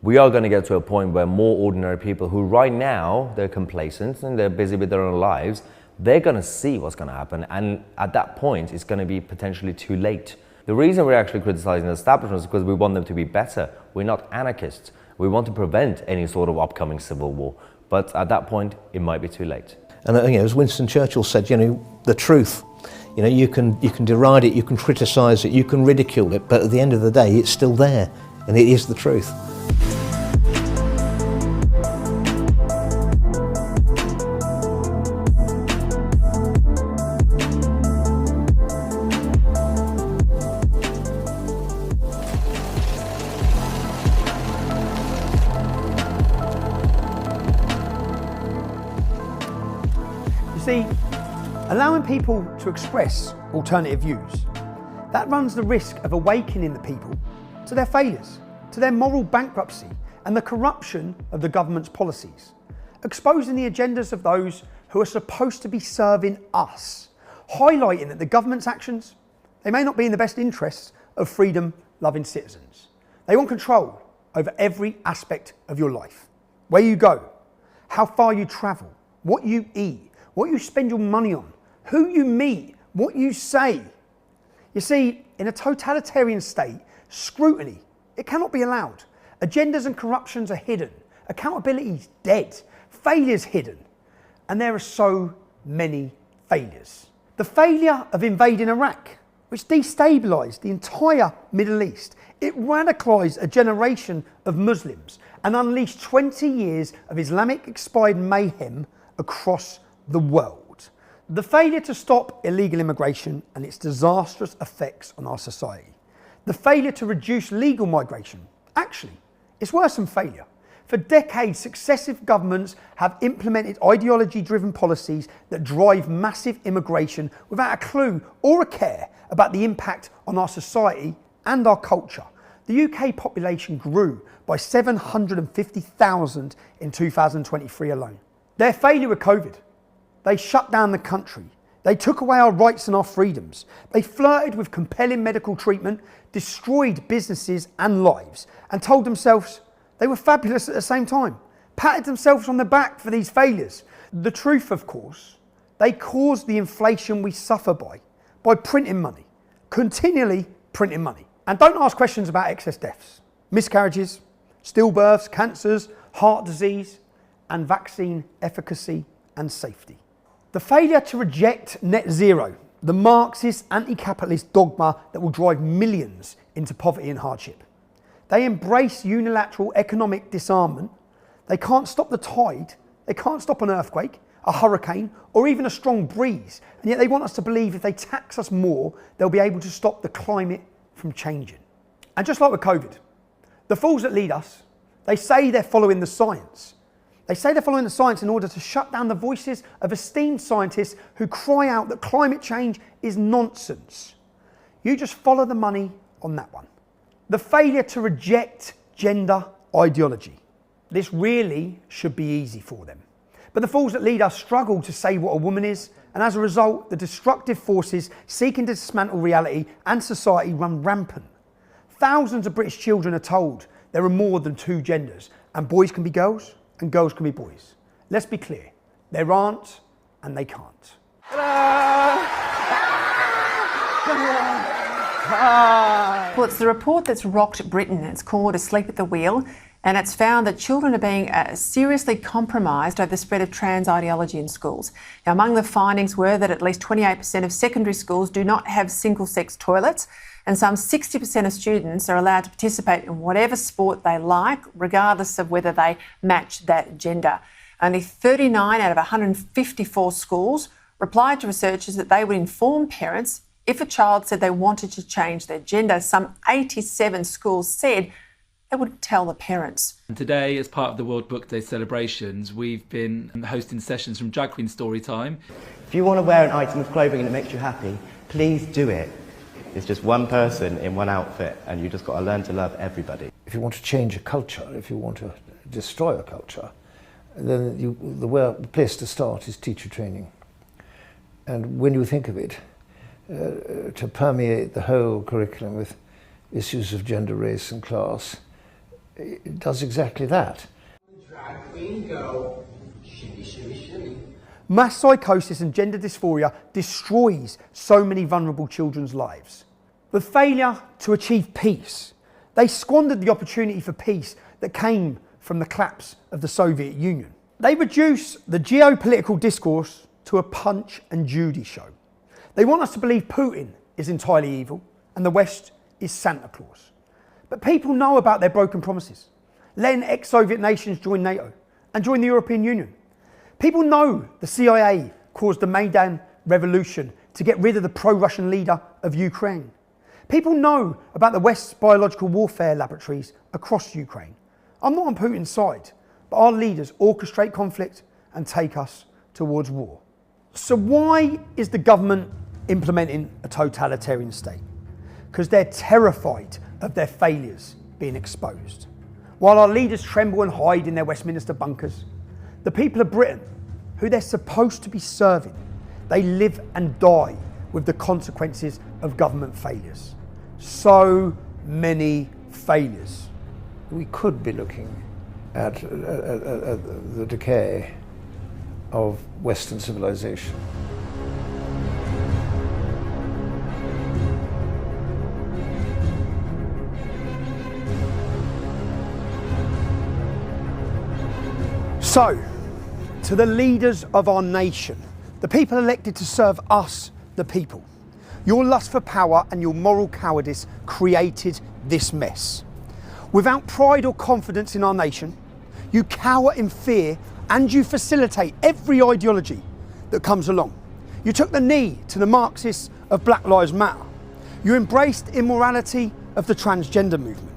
We are going to get to a point where more ordinary people who right now, they're complacent and they're busy with their own lives, they're going to see what's going to happen, and at that point it's going to be potentially too late. The reason we're actually criticizing the establishment is because we want them to be better. We're not anarchists. We want to prevent any sort of upcoming civil war, but at that point it might be too late. And as Winston Churchill said, the truth, you can deride it, you can criticize it, you can ridicule it, but at the end of the day it's still there, and it is the truth. See, allowing people to express alternative views, that runs the risk of awakening the people to their failures, to their moral bankruptcy and the corruption of the government's policies, exposing the agendas of those who are supposed to be serving us, highlighting that the government's actions, they may not be in the best interests of freedom-loving citizens. They want control over every aspect of your life, where you go, how far you travel, what you eat, what you spend your money on, who you meet, what you say. You see, in a totalitarian state, scrutiny, it cannot be allowed. Agendas and corruptions are hidden. Accountability is dead. Failure's hidden. And there are so many failures. The failure of invading Iraq, which destabilised the entire Middle East. It radicalised a generation of Muslims and unleashed 20 years of Islamic-inspired mayhem across the world. The failure to stop illegal immigration and its disastrous effects on our society. The failure to reduce legal migration. Actually, it's worse than failure. For decades, successive governments have implemented ideology-driven policies that drive massive immigration without a clue or a care about the impact on our society and our culture. The UK population grew by 750,000 in 2023 alone. Their failure with COVID. They shut down the country. They took away our rights and our freedoms. They flirted with compelling medical treatment, destroyed businesses and lives, and told themselves they were fabulous at the same time, patted themselves on the back for these failures. The truth, of course, they caused the inflation we suffer by printing money, continually printing money. And don't ask questions about excess deaths, miscarriages, stillbirths, cancers, heart disease, and vaccine efficacy and safety. The failure to reject net zero, the Marxist anti-capitalist dogma that will drive millions into poverty and hardship. They embrace unilateral economic disarmament. They can't stop the tide, they can't stop an earthquake, a hurricane, or even a strong breeze. And yet they want us to believe if they tax us more, they'll be able to stop the climate from changing. And just like with COVID, the fools that lead us, they say they're following the science. They say they're following the science in order to shut down the voices of esteemed scientists who cry out that climate change is nonsense. You just follow the money on that one. The failure to reject gender ideology. This really should be easy for them. But the fools that lead us struggle to say what a woman is, and as a result, the destructive forces seeking to dismantle reality and society run rampant. Thousands of British children are told there are more than two genders, and boys can be girls, and girls can be boys. Let's be clear, there aren't and they can't. Well, it's the report that's rocked Britain. It's called Asleep at the Wheel. And it's found that children are being seriously compromised over the spread of trans ideology in schools. Now, among the findings were that at least 28% of secondary schools do not have single-sex toilets, and some 60% of students are allowed to participate in whatever sport they like, regardless of whether they match that gender. Only 39 out of 154 schools replied to researchers that they would inform parents if a child said they wanted to change their gender. Some 87 schools said they would tell the parents. And today, as part of the World Book Day celebrations, we've been hosting sessions from Drag Queen Storytime. If you want to wear an item of clothing and it makes you happy, please do it. It's just one person in one outfit, and you just got to learn to love everybody. If you want to change a culture, if you want to destroy a culture, then the place to start is teacher training. And when you think of it, to permeate the whole curriculum with issues of gender, race and class, it does exactly that. Drag queen, go. Shimmy, shimmy, shimmy. Mass psychosis and gender dysphoria destroys so many vulnerable children's lives. The failure to achieve peace. They squandered the opportunity for peace that came from the collapse of the Soviet Union. They reduce the geopolitical discourse to a Punch and Judy show. They want us to believe Putin is entirely evil and the West is Santa Claus. But people know about their broken promises, letting ex-Soviet nations join NATO and join the European Union. People know the CIA caused the Maidan revolution to get rid of the pro-Russian leader of Ukraine. People know about the West's biological warfare laboratories across Ukraine. I'm not on Putin's side, but our leaders orchestrate conflict and take us towards war. So why is the government implementing a totalitarian state? Because they're terrified of their failures being exposed. While our leaders tremble and hide in their Westminster bunkers, the people of Britain, who they're supposed to be serving, they live and die with the consequences of government failures. So many failures. We could be looking at the decay of Western civilization. So, to the leaders of our nation, the people elected to serve us, the people, your lust for power and your moral cowardice created this mess. Without pride or confidence in our nation, you cower in fear and you facilitate every ideology that comes along. You took the knee to the Marxists of Black Lives Matter. You embraced immorality of the transgender movement.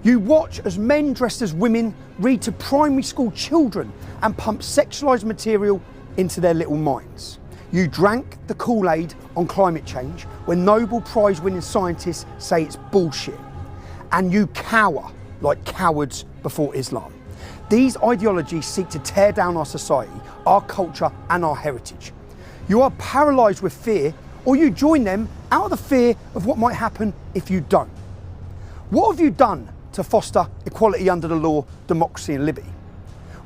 You watch as men dressed as women read to primary school children and pump sexualised material into their little minds. You drank the Kool-Aid on climate change when Nobel Prize winning scientists say it's bullshit. And you cower like cowards before Islam. These ideologies seek to tear down our society, our culture and our heritage. You are paralysed with fear, or you join them out of the fear of what might happen if you don't. What have you done to foster equality under the law, democracy and liberty?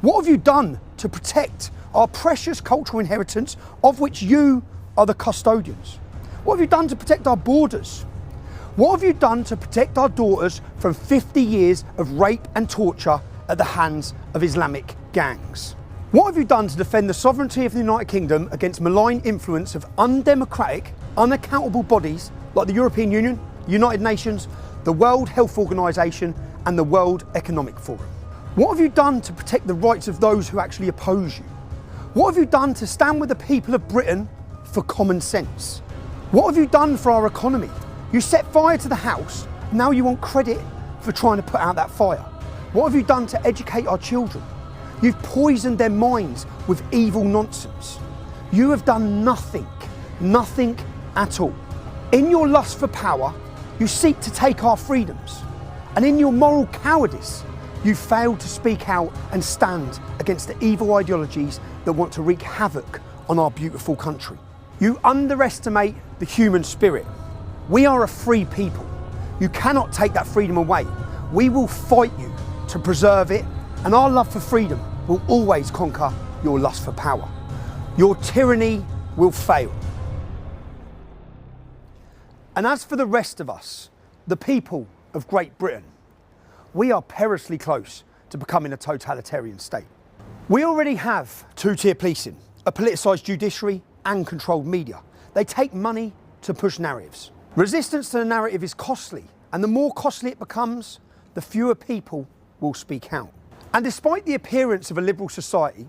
What have you done to protect our precious cultural inheritance of which you are the custodians? What have you done to protect our borders? What have you done to protect our daughters from 50 years of rape and torture at the hands of Islamic gangs? What have you done to defend the sovereignty of the United Kingdom against malign influence of undemocratic, unaccountable bodies like the European Union, United Nations, the World Health Organization and the World Economic Forum? What have you done to protect the rights of those who actually oppose you? What have you done to stand with the people of Britain for common sense? What have you done for our economy? You set fire to the house, now you want credit for trying to put out that fire. What have you done to educate our children? You've poisoned their minds with evil nonsense. You have done nothing at all. In your lust for power, you seek to take our freedoms. And in your moral cowardice, you failed to speak out and stand against the evil ideologies that want to wreak havoc on our beautiful country. You underestimate the human spirit. We are a free people. You cannot take that freedom away. We will fight you to preserve it, and our love for freedom will always conquer your lust for power. Your tyranny will fail. And as for the rest of us, the people of Great Britain, we are perilously close to becoming a totalitarian state. We already have two-tier policing, a politicised judiciary and controlled media. They take money to push narratives. Resistance to the narrative is costly, and the more costly it becomes, the fewer people will speak out. And despite the appearance of a liberal society,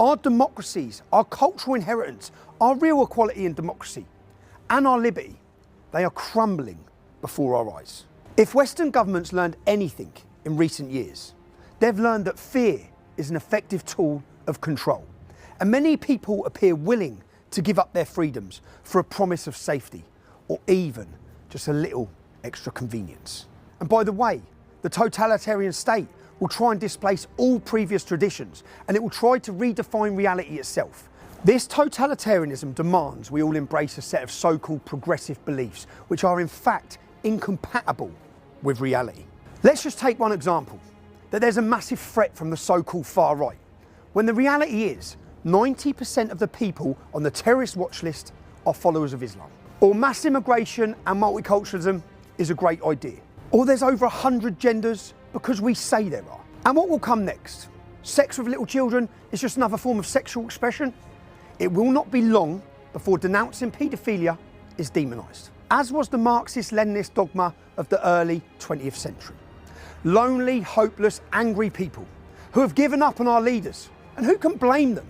our democracies, our cultural inheritance, our real equality and democracy, and our liberty, they are crumbling before our eyes. If Western governments learned anything in recent years, they've learned that fear is an effective tool of control. And many people appear willing to give up their freedoms for a promise of safety, or even just a little extra convenience. And by the way, the totalitarian state will try and displace all previous traditions, and it will try to redefine reality itself. This totalitarianism demands we all embrace a set of so-called progressive beliefs, which are in fact incompatible with reality. Let's just take one example, that there's a massive threat from the so-called far right, when the reality is 90% of the people on the terrorist watch list are followers of Islam. Or mass immigration and multiculturalism is a great idea. Or there's over 100 genders because we say there are. And what will come next? Sex with little children is just another form of sexual expression? It will not be long before denouncing paedophilia is demonised, as was the Marxist-Leninist dogma of the early 20th century. Lonely, hopeless, angry people who have given up on our leaders, and who can blame them?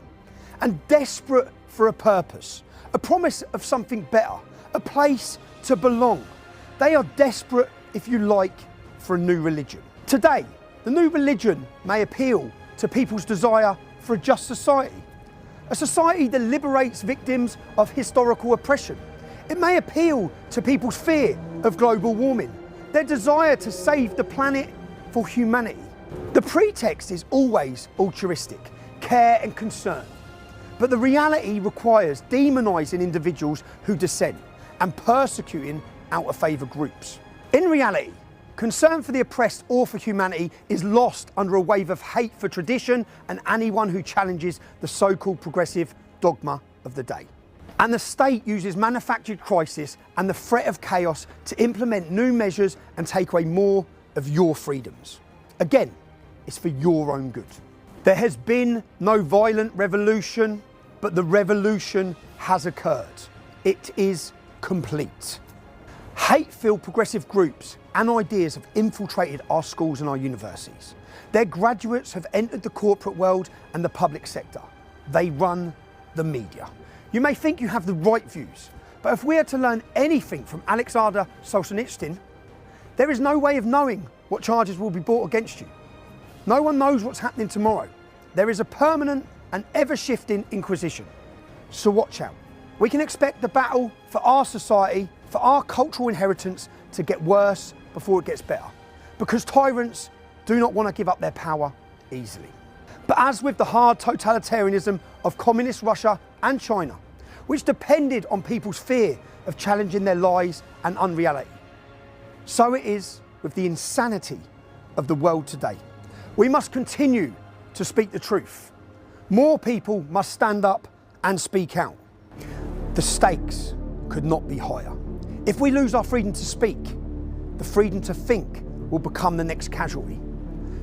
And desperate for a purpose, a promise of something better, a place to belong. They are desperate, if you like, for a new religion. Today, the new religion may appeal to people's desire for a just society, a society that liberates victims of historical oppression. It may appeal to people's fear of global warming, their desire to save the planet for humanity. The pretext is always altruistic, care and concern. But the reality requires demonising individuals who dissent and persecuting out-of-favour groups. In reality, concern for the oppressed or for humanity is lost under a wave of hate for tradition and anyone who challenges the so-called progressive dogma of the day. And the state uses manufactured crisis and the threat of chaos to implement new measures and take away more of your freedoms. Again, it's for your own good. There has been no violent revolution, but the revolution has occurred. It is complete. Hate-filled progressive groups and ideas have infiltrated our schools and our universities. Their graduates have entered the corporate world and the public sector. They run the media. You may think you have the right views, but if we are to learn anything from Alexander Solzhenitsyn, there is no way of knowing what charges will be brought against you. No one knows what's happening tomorrow. There is a permanent and ever-shifting inquisition. So watch out. We can expect the battle for our society, for our cultural inheritance, to get worse before it gets better, because tyrants do not want to give up their power easily. But as with the hard totalitarianism of communist Russia and China, which depended on people's fear of challenging their lies and unreality, so it is with the insanity of the world today. We must continue to speak the truth. More people must stand up and speak out. The stakes could not be higher. If we lose our freedom to speak, the freedom to think will become the next casualty.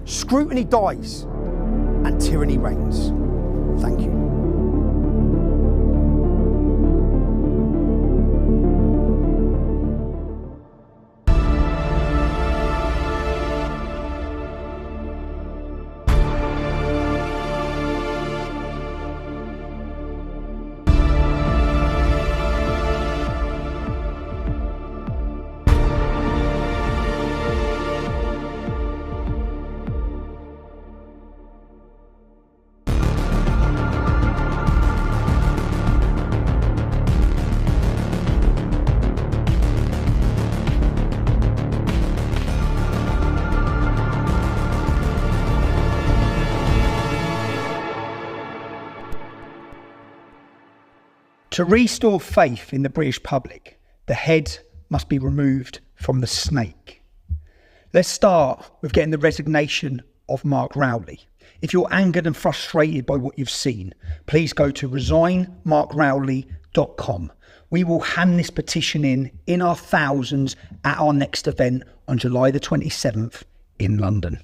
Scrutiny dies and tyranny reigns. Thank you. To restore faith in the British public, the head must be removed from the snake. Let's start with getting the resignation of Mark Rowley. If you're angered and frustrated by what you've seen, please go to resignmarkrowley.com. We will hand this petition in our thousands at our next event on July the 27th in London.